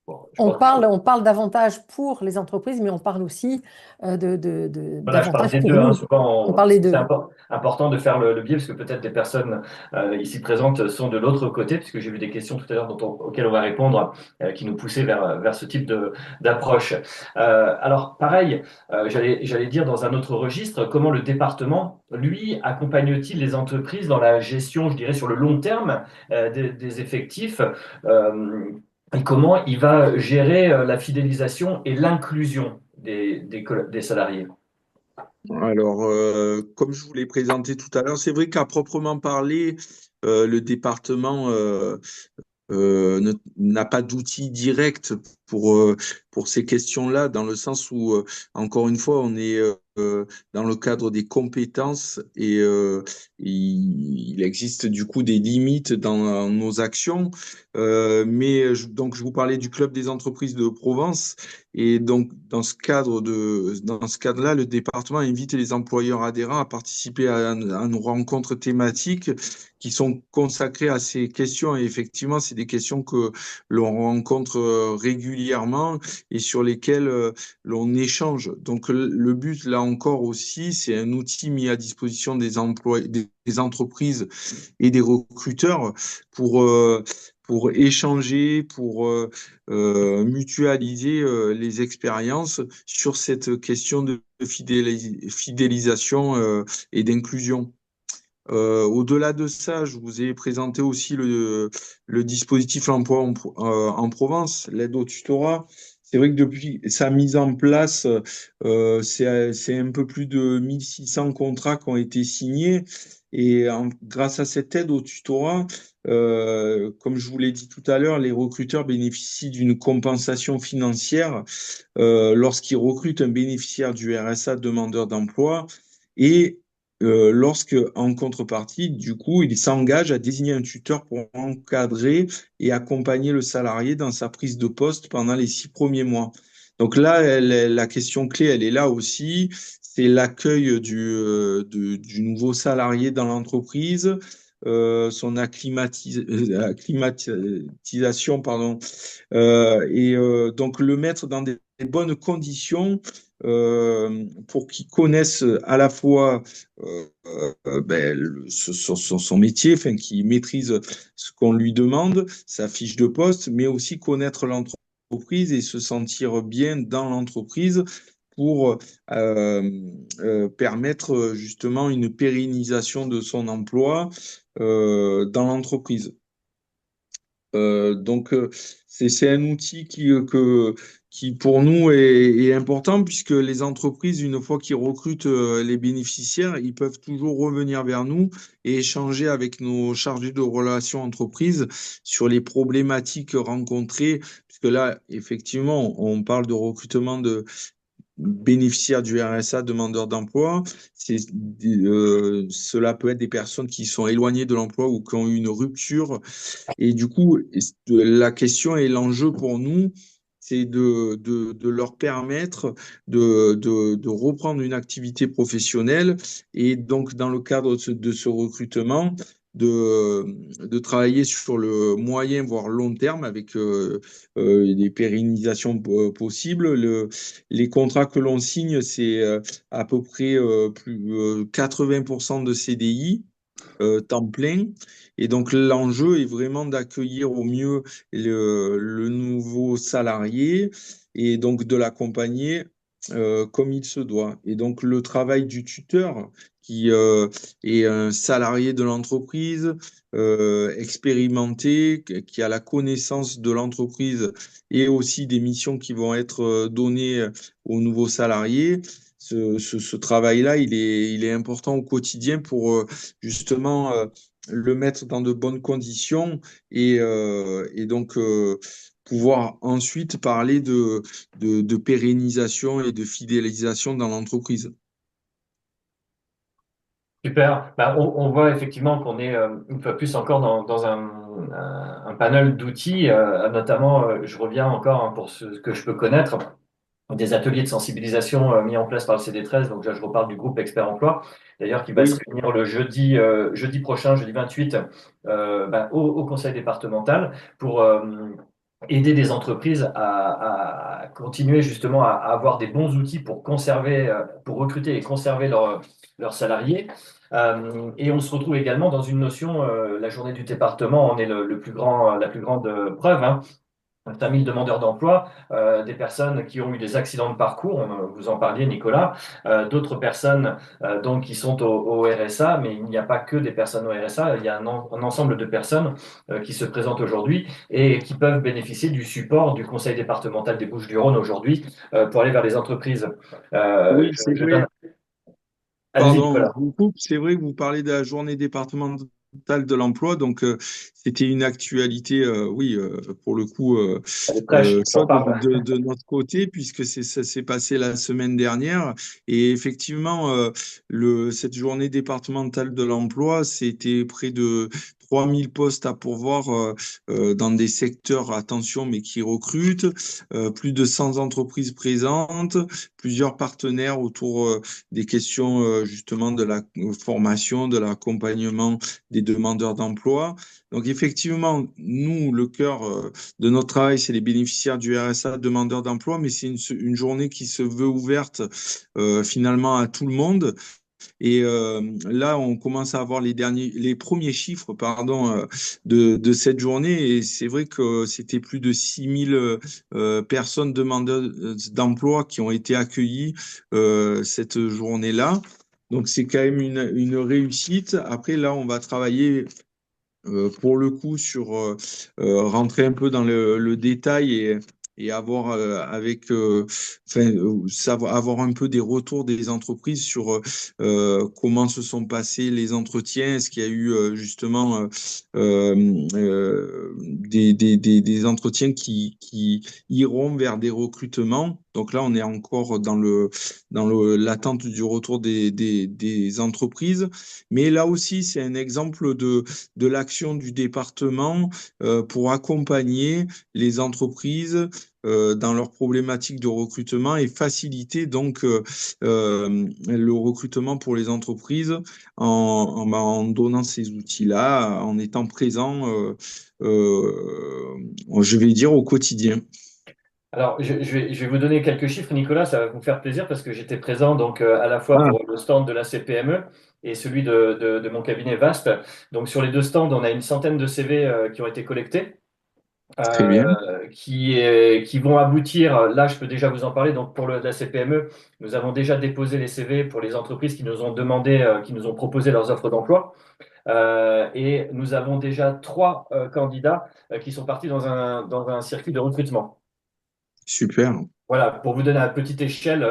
bon, je pense On parle davantage pour les entreprises, mais on parle aussi voilà, je parle d'avantages des pour deux, hein. nous. Souvent, On parle des c'est deux. important de faire le biais, parce que peut-être des personnes ici présentes sont de l'autre côté, puisque j'ai vu des questions tout à l'heure auxquelles on va répondre, qui nous poussaient vers ce type d'approche. Alors, pareil, j'allais dire dans un autre registre, comment le département, lui, accompagne-t-il les entreprises dans la gestion, je dirais, sur le long terme des effectifs et comment il va gérer la fidélisation et l'inclusion des salariés. Alors, comme je vous l'ai présenté tout à l'heure, c'est vrai qu'à proprement parler, le département n'a pas d'outils directs pour pour ces questions-là, dans le sens où, encore une fois, on est dans le cadre des compétences et il existe du coup des limites dans nos actions. Donc, je vous parlais du Club des entreprises de Provence. Et donc, dans ce cadre-là, le département invite les employeurs adhérents à participer à nos rencontres thématiques qui sont consacrées à ces questions. Et effectivement, c'est des questions que l'on rencontre régulièrement et sur lesquelles l'on échange. Donc, le but, là encore aussi, c'est un outil mis à disposition des entreprises et des recruteurs pour, euh, pour échanger, pour mutualiser les expériences sur cette question de fidélisation et d'inclusion. Au-delà de ça, je vous ai présenté aussi le dispositif Emploi en Provence, l'aide au tutorat. C'est vrai que depuis sa mise en place, c'est un peu plus de 1600 contrats qui ont été signés. Et grâce à cette aide au tutorat, comme je vous l'ai dit tout à l'heure, les recruteurs bénéficient d'une compensation financière lorsqu'ils recrutent un bénéficiaire du RSA demandeur d'emploi. Et lorsque, en contrepartie, du coup, il s'engage à désigner un tuteur pour encadrer et accompagner le salarié dans sa prise de poste pendant les 6 premiers mois. Donc là, la question clé, elle est là aussi, c'est l'accueil du nouveau salarié dans l'entreprise, son acclimatisation, pardon, donc le mettre dans des bonnes conditions pour qu'il connaisse à la fois son métier, enfin qu'il maîtrise ce qu'on lui demande, sa fiche de poste, mais aussi connaître l'entreprise et se sentir bien dans l'entreprise pour permettre justement une pérennisation de son emploi dans l'entreprise. Donc, c'est un outil qui pour nous est important puisque les entreprises, une fois qu'ils recrutent les bénéficiaires, ils peuvent toujours revenir vers nous et échanger avec nos chargés de relations entreprises sur les problématiques rencontrées. Puisque là, effectivement, on parle de recrutement de bénéficiaires du RSA, demandeurs d'emploi. Cela peut être des personnes qui sont éloignées de l'emploi ou qui ont eu une rupture et du coup, la question et l'enjeu pour nous, c'est de leur permettre de reprendre une activité professionnelle et donc dans le cadre de ce recrutement, de travailler sur le moyen, voire long terme avec des pérennisations possibles. Les contrats que l'on signe, c'est à peu près 80% de CDI temps plein. Et donc l'enjeu est vraiment d'accueillir au mieux le nouveau salarié et donc de l'accompagner comme il se doit. Et donc le travail du tuteur, qui est un salarié de l'entreprise, expérimenté, qui a la connaissance de l'entreprise et aussi des missions qui vont être données aux nouveaux salariés. Ce travail-là, il est important au quotidien pour justement le mettre dans de bonnes conditions et donc pouvoir ensuite parler de pérennisation et de fidélisation dans l'entreprise. Super. Bah, on voit effectivement qu'on est une fois plus encore dans un panel d'outils, notamment, je reviens encore hein, pour ce que je peux connaître, des ateliers de sensibilisation mis en place par le CD13. Donc là, je reparle du groupe Expert Emploi, d'ailleurs, qui va se Oui, réunir le jeudi prochain, jeudi 28, au conseil départemental pour aider des entreprises à continuer justement à avoir des bons outils pour conserver, pour recruter et conserver leurs salariés. Et on se retrouve également dans une notion, la journée du département en est le plus grand, la plus grande preuve, hein. 5000 demandeurs d'emploi, des personnes qui ont eu des accidents de parcours, vous en parliez Nicolas, d'autres personnes donc qui sont au RSA, mais il n'y a pas que des personnes au RSA, il y a un ensemble de personnes qui se présentent aujourd'hui et qui peuvent bénéficier du support du conseil départemental des Bouches-du-Rhône aujourd'hui pour aller vers les entreprises. Euh, oui, je, c'est je donne... vrai. Allez-y Pardon, je Nicolas. vous coupe. C'est vrai que vous parlez de la journée départementale total de l'emploi. Donc, c'était une actualité, oui, pour le coup, Elle est fraîche, on en chaude parle. de notre côté, puisque ça s'est passé la semaine dernière. Et effectivement, cette journée départementale de l'emploi, c'était près de 3000 postes à pourvoir dans des secteurs, attention, mais qui recrutent, plus de 100 entreprises présentes, plusieurs partenaires autour des questions justement de la formation, de l'accompagnement des demandeurs d'emploi. Donc effectivement, nous, le cœur de notre travail, c'est les bénéficiaires du RSA, demandeurs d'emploi, mais c'est une journée qui se veut ouverte finalement à tout le monde. Et là, on commence à avoir les premiers chiffres, pardon, de cette journée. Et c'est vrai que c'était plus de 6000 personnes demandeuses d'emploi qui ont été accueillies cette journée-là. Donc c'est quand même une réussite. Après, là, on va travailler pour le coup sur rentrer un peu dans le détail et avoir avoir un peu des retours des entreprises sur comment se sont passés les entretiens. Est-ce qu'il y a eu justement des entretiens qui iront vers des recrutements? Donc là, on est encore dans l'attente du retour des entreprises. Mais là aussi, c'est un exemple de l'action du département pour accompagner les entreprises dans leurs problématiques de recrutement et faciliter donc le recrutement pour les entreprises en donnant ces outils-là, en étant présent, je vais dire, au quotidien. Alors, je vais vous donner quelques chiffres, Nicolas, ça va vous faire plaisir parce que j'étais présent donc à la fois Ah, pour le stand de la CPME et celui de mon cabinet Vast. Donc, sur les deux stands, on a une centaine de CV qui ont été collectés, très bien, qui vont aboutir. Là, je peux déjà vous en parler. Donc, pour la CPME, nous avons déjà déposé les CV pour les entreprises qui nous ont demandé, qui nous ont proposé leurs offres d'emploi. Et nous avons déjà trois candidats qui sont partis dans un circuit de recrutement. super. Voilà, pour vous donner à petite échelle,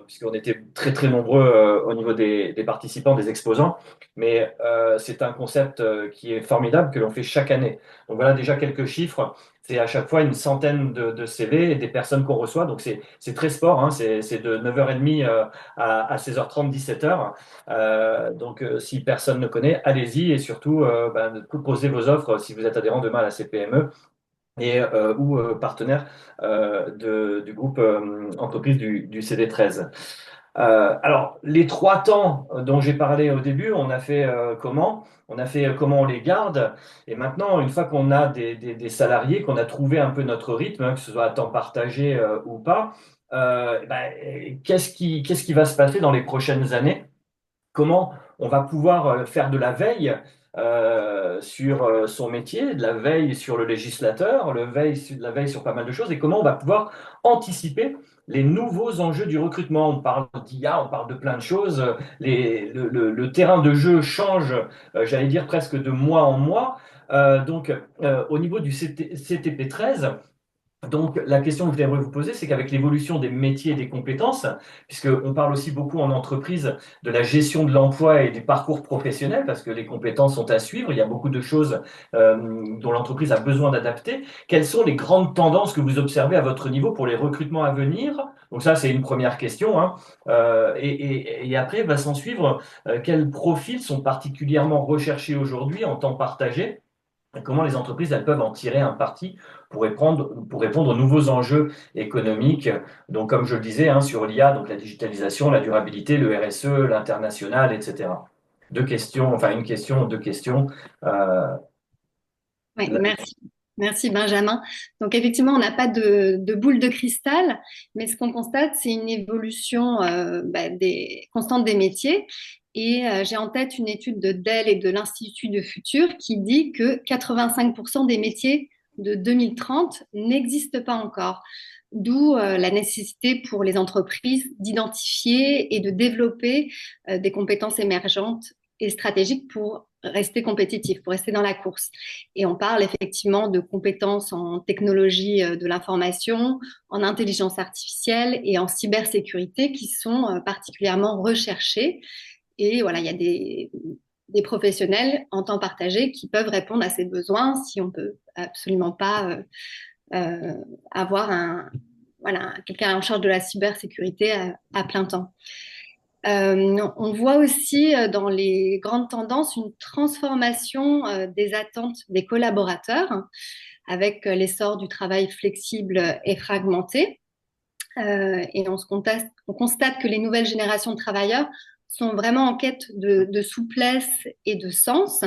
puisqu'on était très très nombreux au niveau des participants, des exposants, mais c'est un concept qui est formidable que l'on fait chaque année. Donc voilà déjà quelques chiffres. C'est à chaque fois une centaine de CV et des personnes qu'on reçoit. Donc c'est très sport, hein, c'est de 9h30 à 16h30, 17h. Donc si personne ne connaît, allez-y et surtout posez vos offres si vous êtes adhérent demain à la CPME et ou partenaire du groupe entreprise du CD13. Alors, les trois temps dont j'ai parlé au début, on a fait comment? On a fait comment on les garde. Et maintenant, une fois qu'on a des salariés, qu'on a trouvé un peu notre rythme, hein, que ce soit à temps partagé ou pas, qu'est-ce qui va se passer dans les prochaines années? Comment on va pouvoir faire de la veille sur son métier, de la veille sur le législateur, de la veille sur pas mal de choses, et comment on va pouvoir anticiper les nouveaux enjeux du recrutement. On parle d'IA, on parle de plein de choses. Le terrain de jeu change, j'allais dire presque de mois en mois. Au niveau du CTP 13, donc, la question que je voudrais vous poser, c'est qu'avec l'évolution des métiers et des compétences, puisqu'on parle aussi beaucoup en entreprise de la gestion de l'emploi et du parcours professionnel, parce que les compétences sont à suivre, il y a beaucoup de choses dont l'entreprise a besoin d'adapter. Quelles sont les grandes tendances que vous observez à votre niveau pour les recrutements à venir? Donc ça, c'est une première question, hein. Et après, va s'en suivre quels profils sont particulièrement recherchés aujourd'hui en temps partagé? Comment les entreprises elles peuvent en tirer un parti pour répondre aux nouveaux enjeux économiques. Donc, comme je le disais, hein, sur l'IA, donc la digitalisation, la durabilité, le RSE, l'international, etc. Deux questions, enfin une question, deux questions. Euh, Oui, merci. Merci Benjamin. Donc effectivement, on n'a pas de boule de cristal, mais ce qu'on constate, c'est une évolution constante des métiers. Et j'ai en tête une étude de Dell et de l'Institut de Futur qui dit que 85% des métiers de 2030 n'existent pas encore. D'où la nécessité pour les entreprises d'identifier et de développer des compétences émergentes et stratégiques pour rester compétitifs, pour rester dans la course. Et on parle effectivement de compétences en technologie de l'information, en intelligence artificielle et en cybersécurité qui sont particulièrement recherchées. Et voilà, il y a des des professionnels en temps partagé qui peuvent répondre à ces besoins si on peut absolument pas avoir voilà, quelqu'un en charge de la cybersécurité à plein temps. On voit aussi dans les grandes tendances une transformation des attentes des collaborateurs avec l'essor du travail flexible et fragmenté. Et on constate que les nouvelles générations de travailleurs sont vraiment en quête de souplesse et de sens.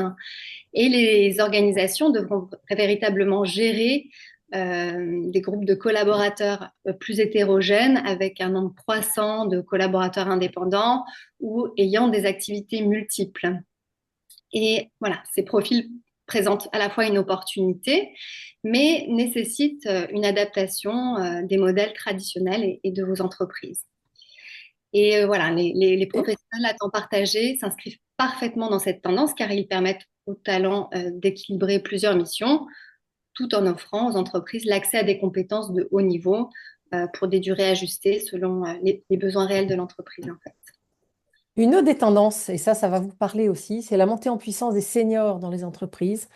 Et les organisations devront véritablement gérer des groupes de collaborateurs plus hétérogènes avec un nombre croissant de collaborateurs indépendants ou ayant des activités multiples. Et voilà, ces profils présentent à la fois une opportunité, mais nécessitent une adaptation des modèles traditionnels et de vos entreprises. Et voilà, les professionnels à temps partagé s'inscrivent parfaitement dans cette tendance car ils permettent aux talents d'équilibrer plusieurs missions tout en offrant aux entreprises l'accès à des compétences de haut niveau pour des durées ajustées selon les besoins réels de l'entreprise en fait. Une autre des tendances, et ça va vous parler aussi, c'est la montée en puissance des seniors dans les entreprises.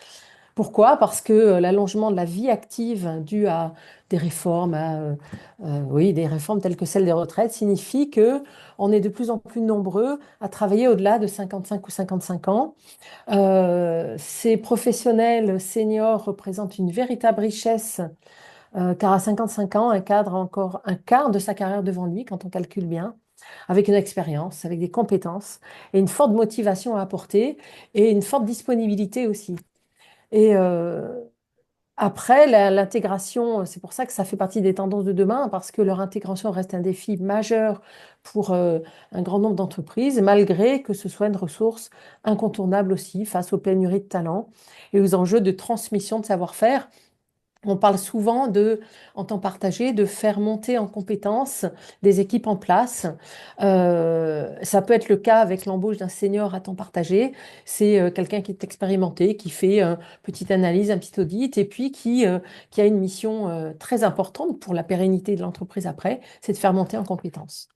Pourquoi? Parce que l'allongement de la vie active dû à des réformes, oui, des réformes telles que celle des retraites, signifie que on est de plus en plus nombreux à travailler au-delà de 55 ou 55 ans. Ces professionnels seniors représentent une véritable richesse, car à 55 ans, un cadre a encore un quart de sa carrière devant lui, quand on calcule bien, avec une expérience, avec des compétences et une forte motivation à apporter et une forte disponibilité aussi. Et après, l'intégration, c'est pour ça que ça fait partie des tendances de demain, parce que leur intégration reste un défi majeur pour un grand nombre d'entreprises, malgré que ce soit une ressource incontournable aussi face aux pénuries de talents et aux enjeux de transmission de savoir-faire. On parle souvent en temps partagé, de faire monter en compétences des équipes en place. Ça peut être le cas avec l'embauche d'un senior à temps partagé. C'est quelqu'un qui est expérimenté, qui fait une petite analyse, un petit audit, et puis qui a une mission très importante pour la pérennité de l'entreprise après, c'est de faire monter en compétences.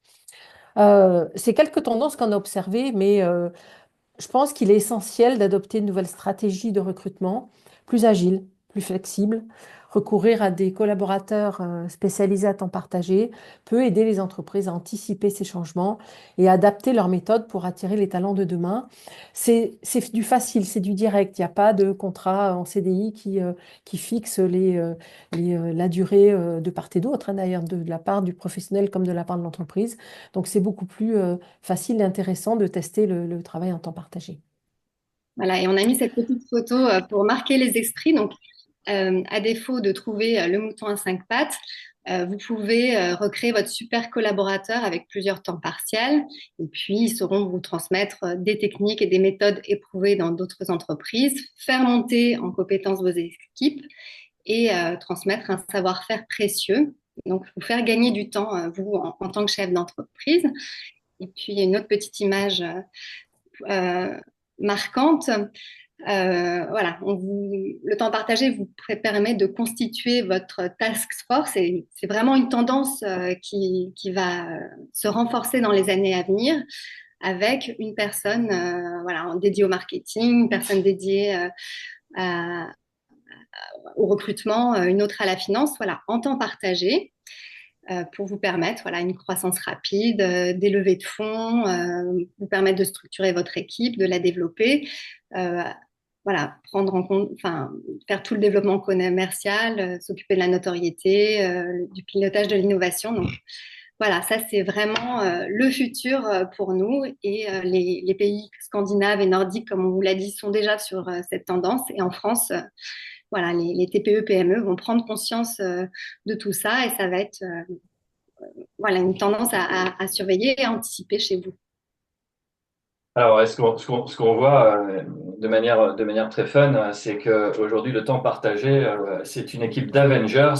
C'est quelques tendances qu'on a observées, mais je pense qu'il est essentiel d'adopter une nouvelle stratégie de recrutement plus agile, plus flexible. Recourir à des collaborateurs spécialisés à temps partagé peut aider les entreprises à anticiper ces changements et à adapter leurs méthodes pour attirer les talents de demain. C'est du facile, c'est du direct. Il n'y a pas de contrat en CDI qui fixe la durée de part et d'autre, hein, d'ailleurs, de la part du professionnel comme de la part de l'entreprise. Donc, c'est beaucoup plus facile et intéressant de tester le travail en temps partagé. Voilà, et on a mis cette petite photo pour marquer les esprits. Donc, à défaut de trouver le mouton à cinq pattes, vous pouvez recréer votre super collaborateur avec plusieurs temps partiels. Et puis, ils sauront vous transmettre des techniques et des méthodes éprouvées dans d'autres entreprises, faire monter en compétence vos équipes et transmettre un savoir-faire précieux. Donc, vous faire gagner du temps, vous, en tant que chef d'entreprise. Et puis, il y a une autre petite image marquante. Voilà, le temps partagé vous permet de constituer votre task force et c'est vraiment une tendance qui va se renforcer dans les années à venir avec une personne voilà, dédiée au marketing, une personne dédiée au recrutement, une autre à la finance, voilà, en temps partagé pour vous permettre voilà, une croissance rapide, des levées de fonds, vous permettre de structurer votre équipe, de la développer, voilà, prendre en compte, enfin, faire tout le développement commercial, s'occuper de la notoriété, du pilotage de l'innovation. Donc, voilà, ça c'est vraiment le futur pour nous et les pays scandinaves et nordiques, comme on vous l'a dit, sont déjà sur cette tendance. Et en France, voilà, les TPE, PME vont prendre conscience de tout ça et ça va être voilà, une tendance à surveiller et à anticiper chez vous. Alors, ce qu'on voit de manière très fun, c'est qu'aujourd'hui, le temps partagé, c'est une équipe d'Avengers,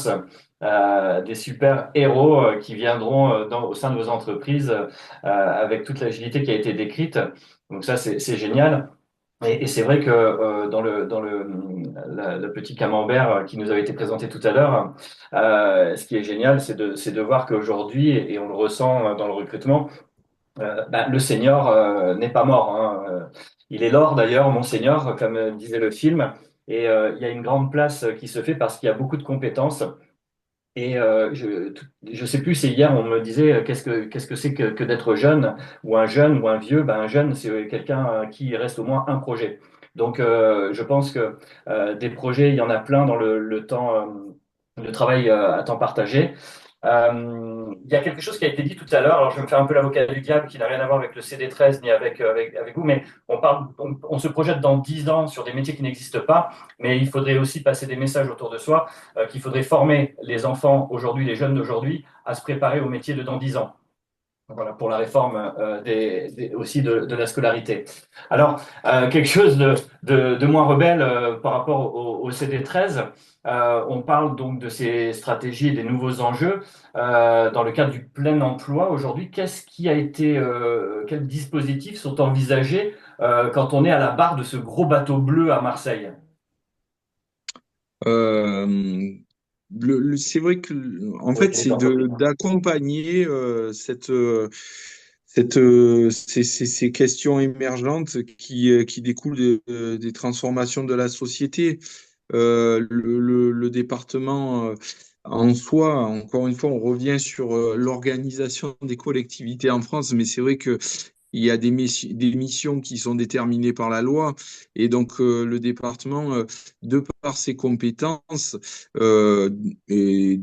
des super-héros qui viendront au sein de vos entreprises avec toute l'agilité qui a été décrite. Donc ça, c'est génial. Et c'est vrai que le petit camembert qui nous avait été présenté tout à l'heure, ce qui est génial, c'est de voir qu'aujourd'hui, et on le ressent dans le recrutement, Le senior n'est pas mort, hein. Il est l'or d'ailleurs, mon senior, comme disait le film. Et il y a une grande place qui se fait parce qu'il y a beaucoup de compétences. Et je sais plus, c'est hier, on me disait qu'est-ce que c'est que d'être jeune ou un vieux. Ben, un jeune, c'est quelqu'un qui reste au moins un projet. Donc, je pense que des projets, il y en a plein dans le temps, le travail à temps partagé. Il y a quelque chose qui a été dit tout à l'heure, alors je vais me faire un peu l'avocat du diable qui n'a rien à voir avec le CD13 ni avec vous, mais on se projette dans 10 ans sur des métiers qui n'existent pas, mais il faudrait aussi passer des messages autour de soi, qu'il faudrait former les enfants aujourd'hui, les jeunes d'aujourd'hui, à se préparer au métier de dans 10 ans. Voilà, pour la réforme aussi de la scolarité. Alors, quelque chose de moins rebelle par rapport au CD13, on parle donc de ces stratégies et des nouveaux enjeux. Dans le cadre du plein emploi, aujourd'hui, quels dispositifs sont envisagés quand on est à la barre de ce gros bateau bleu à Marseille? Euh, c'est vrai que, en Oui, fait, les c'est entreprises. d'accompagner ces questions émergentes qui découlent des transformations de la société. Le département en soi, encore une fois, on revient sur l'organisation des collectivités en France, mais c'est vrai que il y a des missions qui sont déterminées par la loi et donc le département, de par ses compétences euh, et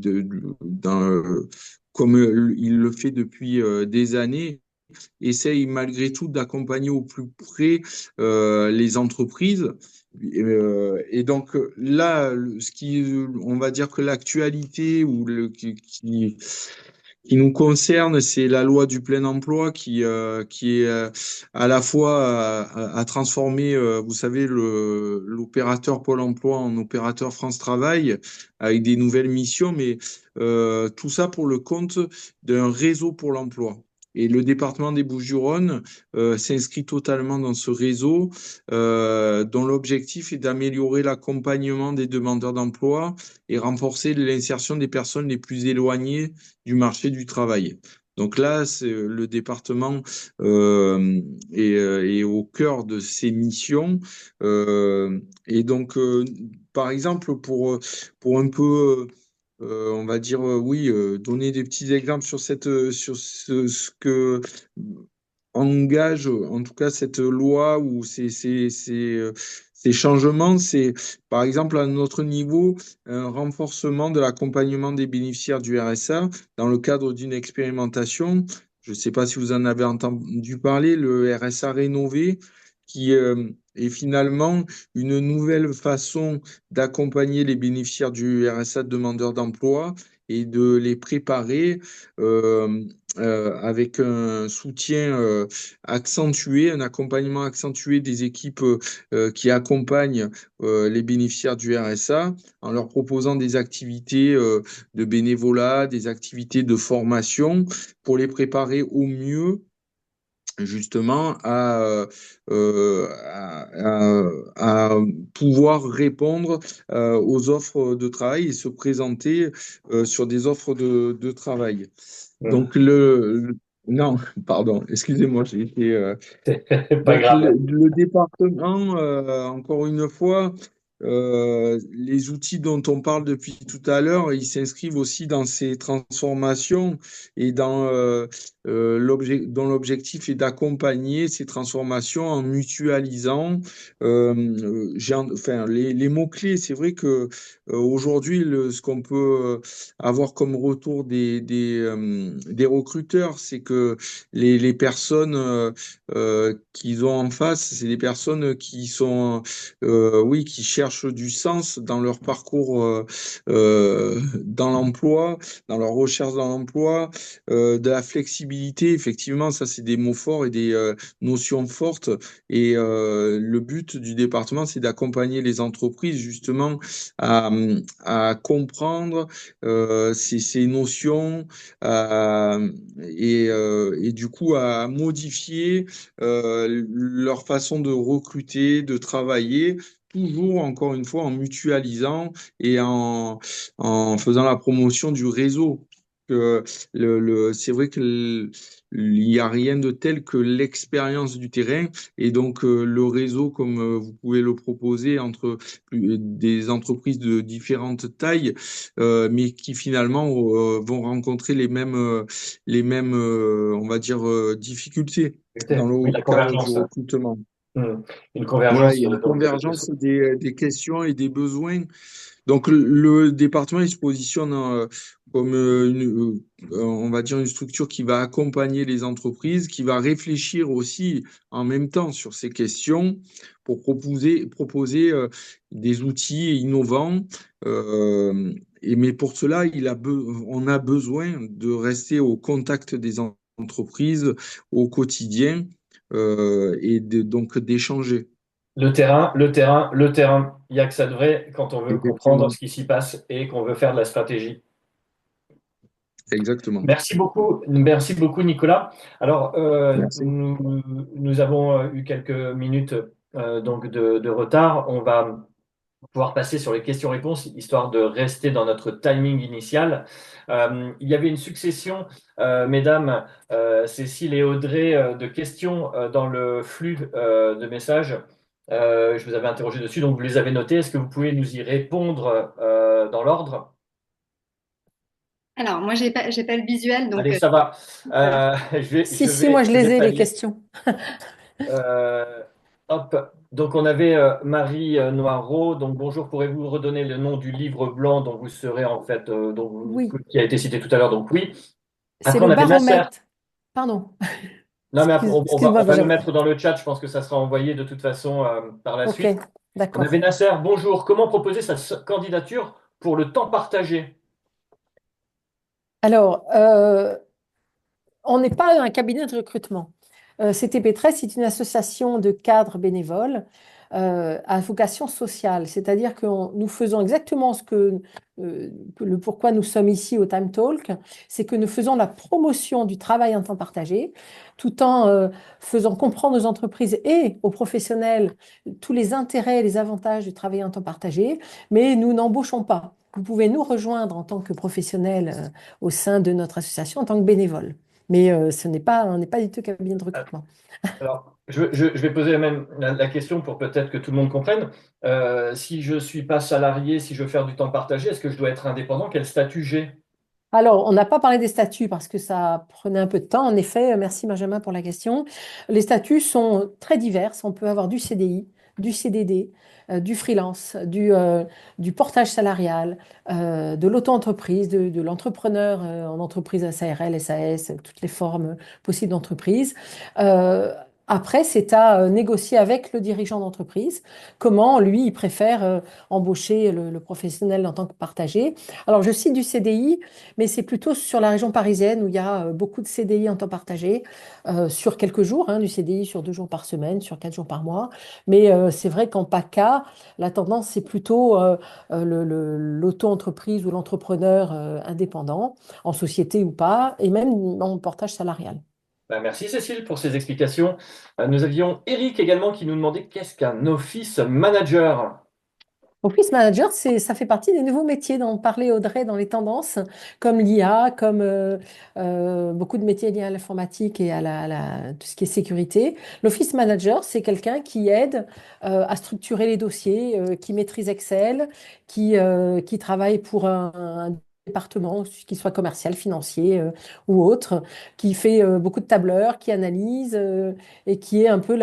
comme il le fait depuis des années, essaye malgré tout d'accompagner au plus près les entreprises. Et donc là, on va dire que l'actualité ou qui nous concerne, c'est la loi du plein emploi qui est à la fois à transformer, vous savez, l'opérateur Pôle emploi en opérateur France Travail avec des nouvelles missions, mais tout ça pour le compte d'un réseau pour l'emploi. Et le département des Bouches-du-Rhône s'inscrit totalement dans ce réseau dont l'objectif est d'améliorer l'accompagnement des demandeurs d'emploi et renforcer l'insertion des personnes les plus éloignées du marché du travail. Donc là, le département est au cœur de ses missions. Et donc, par exemple, pour un peu on va dire, oui, donner des petits exemples sur ce que engage, en tout cas, cette loi ou ces changements. C'est, par exemple, à notre niveau, un renforcement de l'accompagnement des bénéficiaires du RSA dans le cadre d'une expérimentation. Je ne sais pas si vous en avez entendu parler, le RSA rénové, qui est finalement une nouvelle façon d'accompagner les bénéficiaires du RSA demandeurs d'emploi et de les préparer euh, avec un soutien accentué, un accompagnement accentué des équipes qui accompagnent les bénéficiaires du RSA en leur proposant des activités de bénévolat, des activités de formation pour les préparer au mieux justement à pouvoir répondre aux offres de travail et se présenter sur des offres de travail. Donc non, pardon, excusez-moi, j'ai été C'est pas donc grave. le département, encore une fois, les outils dont on parle depuis tout à l'heure, ils s'inscrivent aussi dans ces transformations et dont l'objectif est d'accompagner ces transformations en mutualisant. Enfin, les mots-clés, c'est vrai que aujourd'hui, ce qu'on peut avoir comme retour des recruteurs, c'est que les personnes qu'ils ont en face, c'est des personnes qui sont, oui, qui cherchent du sens dans leur parcours dans l'emploi, dans leur recherche dans l'emploi, de la flexibilité. Effectivement, ça, c'est des mots forts et des notions fortes. Et le but du département, c'est d'accompagner les entreprises justement à, à comprendre ces notions et du coup à modifier leur façon de recruter, de travailler, toujours encore une fois en mutualisant et en faisant la promotion du réseau. C'est vrai que il n'y a rien de tel que l'expérience du terrain et donc le réseau, comme vous pouvez le proposer, entre des entreprises de différentes tailles, mais qui finalement vont rencontrer les mêmes, on va dire, difficultés dans Oui, le la cadre du convergence. recrutement. Hmm. Une Voilà, convergence il y a une donc, convergence des questions et des besoins. Donc le département, il se positionne comme on va dire une structure qui va accompagner les entreprises, qui va réfléchir aussi en même temps sur ces questions pour proposer des outils innovants. Mais pour cela, on a besoin de rester au contact des entreprises au quotidien donc d'échanger. le terrain, le terrain, le terrain. Il n'y a que ça de vrai quand on veut comprendre Effectivement, ce qui s'y passe et qu'on veut faire de la stratégie. exactement. Merci beaucoup Nicolas. Alors, Merci. nous avons eu quelques minutes donc de retard. On va pouvoir passer sur les questions-réponses, histoire de rester dans notre timing initial. Il y avait une succession, mesdames, Cécile et Audrey, de questions dans le flux de messages. Je vous avais interrogé dessus, donc vous les avez notées. Est-ce que vous pouvez nous y répondre dans l'ordre? Alors, moi, j'ai pas le visuel, donc Allez, ça va. voilà. Si, moi je Je vais les ai, les pallier. questions. Euh, hop. Donc, on avait Marie Noirot. Donc, bonjour. Pourrez-vous redonner le nom du livre blanc dont vous serez en fait, Oui, qui a été cité tout à l'heure? Donc, oui. c'est Après, le on avait Nasser. baromètre. Pardon, Non, mais après, excuse-moi, on va le Benjamin. mettre dans le chat. Je pense que ça sera envoyé de toute façon par la Ok, suite. On avait d'accord. Nasser. Bonjour. Comment proposer sa candidature pour le temps partagé? Alors, on n'est pas un cabinet de recrutement. CTP13, c'est une association de cadres bénévoles à vocation sociale, c'est-à-dire que nous faisons exactement le pourquoi nous sommes ici au Time Talk, c'est que nous faisons la promotion du travail en temps partagé, tout en faisant comprendre aux entreprises et aux professionnels tous les intérêts et les avantages du travail en temps partagé, mais nous n'embauchons pas. Vous pouvez nous rejoindre en tant que professionnel au sein de notre association, en tant que bénévole. Mais on n'est pas du tout cabinet de recrutement. Alors, je vais poser la question pour peut-être que tout le monde comprenne. Si je ne suis pas salarié, si je veux faire du temps partagé, est-ce que je dois être indépendant? Quel statut j'ai? Alors, on n'a pas parlé des statuts parce que ça prenait un peu de temps. En effet, merci Benjamin pour la question. Les statuts sont très divers. On peut avoir du CDI, du CDD, du freelance, du portage salarial, de l'auto-entreprise, de l'entrepreneur en entreprise SARL, SAS, toutes les formes possibles d'entreprise. Euh, Après, c'est à négocier avec le dirigeant d'entreprise comment lui, il préfère embaucher le professionnel en tant que partagé. Alors, je cite du CDI, mais c'est plutôt sur la région parisienne où il y a beaucoup de CDI en temps partagé, sur quelques jours, hein, du CDI sur 2 jours par semaine, sur 4 jours par mois. Mais c'est vrai qu'en PACA, la tendance, c'est plutôt l'auto-entreprise ou l'entrepreneur indépendant, en société ou pas, et même en portage salarial. Ben, merci Cécile pour ces explications. Nous avions Eric également qui nous demandait qu'est-ce qu'un office manager? Office manager, ça fait partie des nouveaux métiers dont parlait Audrey dans les tendances, comme l'IA, comme beaucoup de métiers liés à l'informatique et tout ce qui est sécurité. L'office manager, c'est quelqu'un qui aide à structurer les dossiers, qui maîtrise Excel, qui travaille pour un département, qu'il soit commercial, financier ou autre, qui fait beaucoup de tableurs, qui analyse et qui est un peu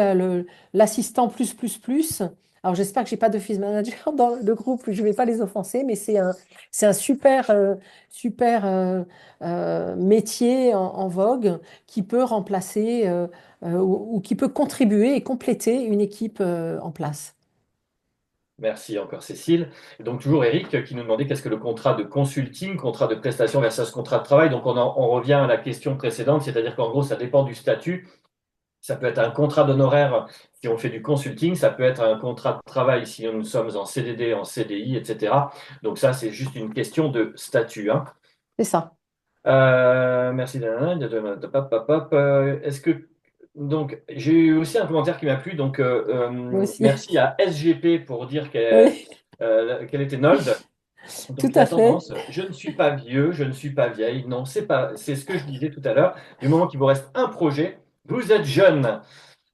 l'assistant plus. Alors, j'espère que j'ai pas d'office manager dans le groupe, je ne vais pas les offenser, mais c'est un super métier en vogue qui peut remplacer ou qui peut contribuer et compléter une équipe en place. Merci encore Cécile. Et donc toujours Eric qui nous demandait qu'est-ce que le contrat de consulting, contrat de prestation versus contrat de travail. Donc on revient à la question précédente, c'est-à-dire qu'en gros ça dépend du statut. Ça peut être un contrat d'honoraires si on fait du consulting, ça peut être un contrat de travail si nous sommes en CDD, en CDI, etc. Donc ça, c'est juste une question de statut, hein. C'est ça. Merci. Est-ce que donc j'ai eu aussi un commentaire qui m'a plu. Donc Moi aussi. merci à SGP pour dire Oui. qu'elle était Nold. Tout Donc la à fait. tendance, je ne suis pas vieux, je ne suis pas vieille. Non, c'est pas, c'est ce que je disais tout à l'heure. Du moment qu'il vous reste un projet, vous êtes jeune.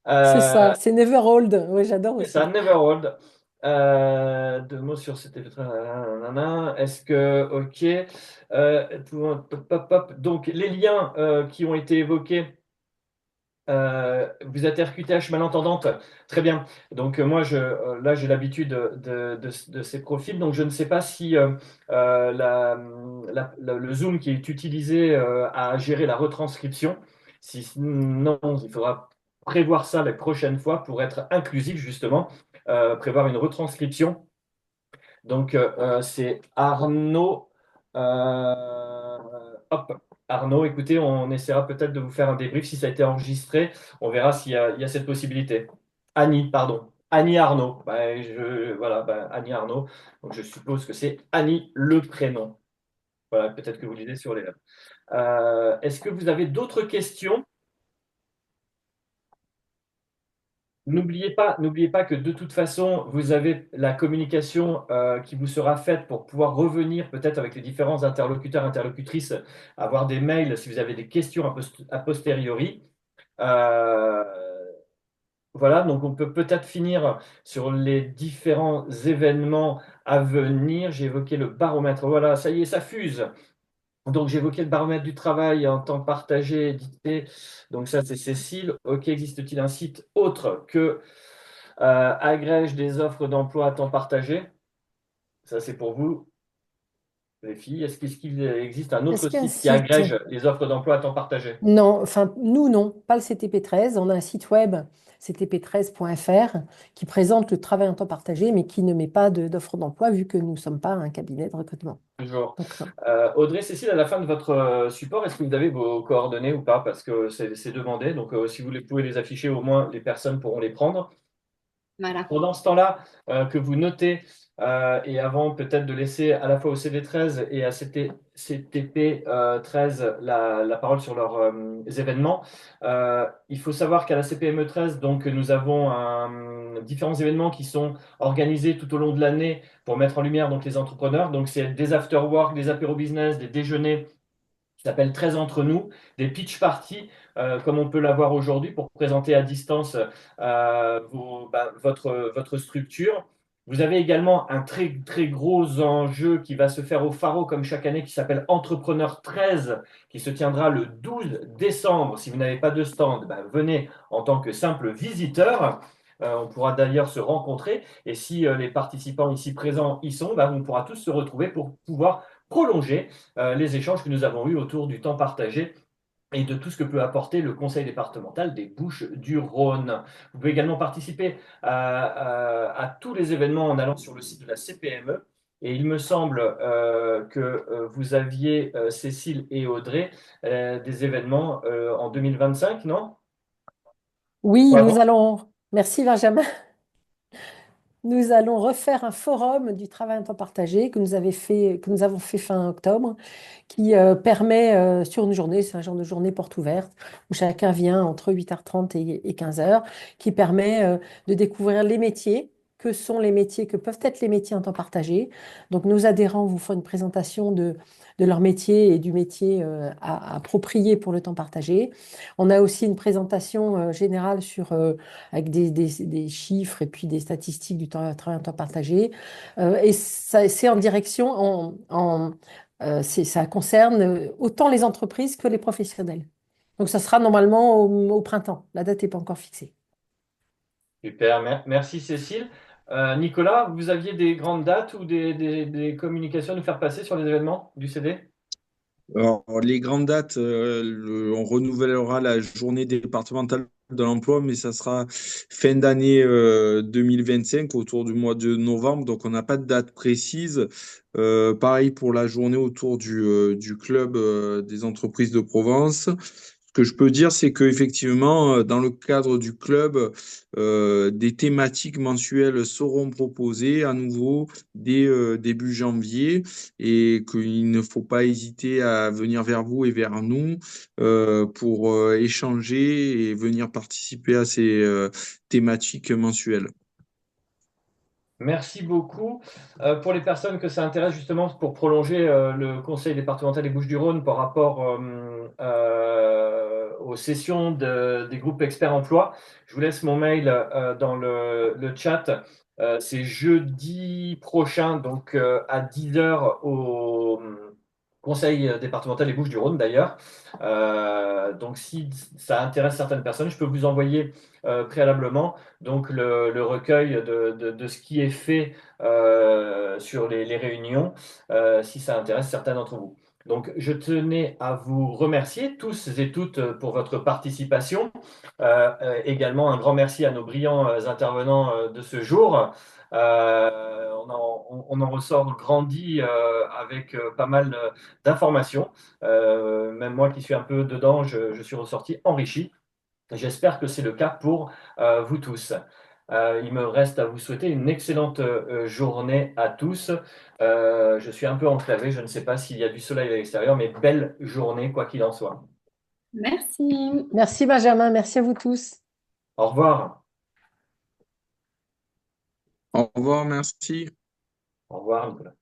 C'est Euh, ça. C'est Never Old. Oui, j'adore c'est ça, aussi. never old. Deux mots sur cette. Est-ce que, ok. Pop, pop, pop. Donc les liens qui ont été évoqués. Vous êtes RQTH malentendante, très bien. Donc moi, là, j'ai l'habitude de ces profils, donc je ne sais pas si le Zoom qui est utilisé a géré la retranscription. Si non, il faudra prévoir ça les prochaines fois pour être inclusif, justement, prévoir une retranscription. Donc, c'est Arnaud. Hop, Arnaud, écoutez, on essaiera peut-être de vous faire un débrief si ça a été enregistré. On verra il y a cette possibilité. Annie, pardon. Annie Arnaud. Voilà, Annie Arnaud. Donc, je suppose que c'est Annie le prénom. Voilà, peut-être que vous lisez sur les lèvres. Est-ce que vous avez d'autres questions? N'oubliez pas que de toute façon, vous avez la communication qui vous sera faite pour pouvoir revenir peut-être avec les différents interlocuteurs, interlocutrices, avoir des mails si vous avez des questions a posteriori. Euh, voilà, donc on peut peut-être finir sur les différents événements à venir. J'ai évoqué le baromètre. Voilà, ça y est, ça fuse. Donc, j'ai évoqué le baromètre du travail en temps partagé, édité. Donc, ça, c'est Cécile. OK, existe-t-il un site autre que agrège des offres d'emploi à temps partagé? Ça, c'est pour vous, les filles. Est-ce qu'il existe un Est-ce autre qu'il y a un site qui site? agrège les offres d'emploi à temps partagé? Non, enfin, nous, non, pas le CTP13. On a un site web, ctp13.fr, qui présente le travail en temps partagé, mais qui ne met pas d'offre d'emploi, vu que nous ne sommes pas un cabinet de recrutement. Toujours. Donc, non. Audrey, Cécile, à la fin de votre support, est-ce que vous avez vos coordonnées ou pas? Parce que c'est demandé. Donc, si vous pouvez les afficher, au moins les personnes pourront les prendre. Voilà. Pendant ce temps-là, que vous notez, et avant peut-être de laisser à la fois au CD13 et à CTP13 la parole sur leurs événements, il faut savoir qu'à la CPME 13, donc, nous avons différents événements qui sont organisés tout au long de l'année pour mettre en lumière donc, les entrepreneurs. Donc, c'est des after-work, des apéro business, des déjeuners qui s'appelle 13 entre nous, des pitch parties, comme on peut l'avoir aujourd'hui, pour présenter à distance votre structure. Vous avez également un très, très gros enjeu qui va se faire au Faro, comme chaque année, qui s'appelle Entrepreneur 13, qui se tiendra le 12 décembre. Si vous n'avez pas de stand, venez en tant que simple visiteur. On pourra d'ailleurs se rencontrer. Et si les participants ici présents y sont, on pourra tous se retrouver pour pouvoir prolonger les échanges que nous avons eus autour du temps partagé et de tout ce que peut apporter le conseil départemental des Bouches-du-Rhône. Vous pouvez également participer à tous les événements en allant sur le site de la CPME. Et il me semble que vous aviez, Cécile et Audrey, des événements en 2025, non? Oui, Ouais, nous bon. allons. Merci, Benjamin. Nous allons refaire un forum du travail en temps partagé que nous avons fait fin octobre, qui permet sur une journée, c'est un genre de journée porte ouverte, où chacun vient entre 8h30 et 15h, qui permet de découvrir les métiers, que sont les métiers, que peuvent être les métiers en temps partagé. Donc nos adhérents vous font une présentation de leur métier et du métier approprié pour le temps partagé. On a aussi une présentation générale avec des chiffres et puis des statistiques du travail en temps partagé. Et ça, c'est en direction, ça concerne autant les entreprises que les professionnels. Donc, ça sera normalement au printemps. La date n'est pas encore fixée. Super, merci Cécile. Nicolas, vous aviez des grandes dates ou des communications à nous faire passer sur les événements du CD? Alors, les grandes dates, on renouvellera la journée départementale de l'emploi, mais ça sera fin d'année 2025, autour du mois de novembre. Donc, on n'a pas de date précise. Pareil pour la journée autour du club des entreprises de Provence. Ce que je peux dire, c'est qu'effectivement, dans le cadre du club, des thématiques mensuelles seront proposées à nouveau dès début janvier et qu'il ne faut pas hésiter à venir vers vous et vers nous pour échanger et venir participer à ces thématiques mensuelles. Merci beaucoup. Pour les personnes que ça intéresse, justement, pour prolonger le conseil départemental des Bouches-du-Rhône par rapport aux sessions des groupes experts emploi, je vous laisse mon mail dans le chat. C'est jeudi prochain, donc à 10 heures au conseil départemental des Bouches-du-Rhône d'ailleurs. Donc si ça intéresse certaines personnes, je peux vous envoyer préalablement donc le recueil de ce qui est fait sur les réunions, si ça intéresse certains d'entre vous. Donc, je tenais à vous remercier tous et toutes pour votre participation. Également, un grand merci à nos brillants intervenants de ce jour. On en ressort grandi avec pas mal d'informations. Même moi qui suis un peu dedans, je suis ressorti enrichi. J'espère que c'est le cas pour vous tous. Il me reste à vous souhaiter une excellente journée à tous. Je suis un peu enclavé, je ne sais pas s'il y a du soleil à l'extérieur, mais belle journée, quoi qu'il en soit. Merci. Merci Benjamin, merci à vous tous. Au revoir. Au revoir, merci. Au revoir, Nicolas.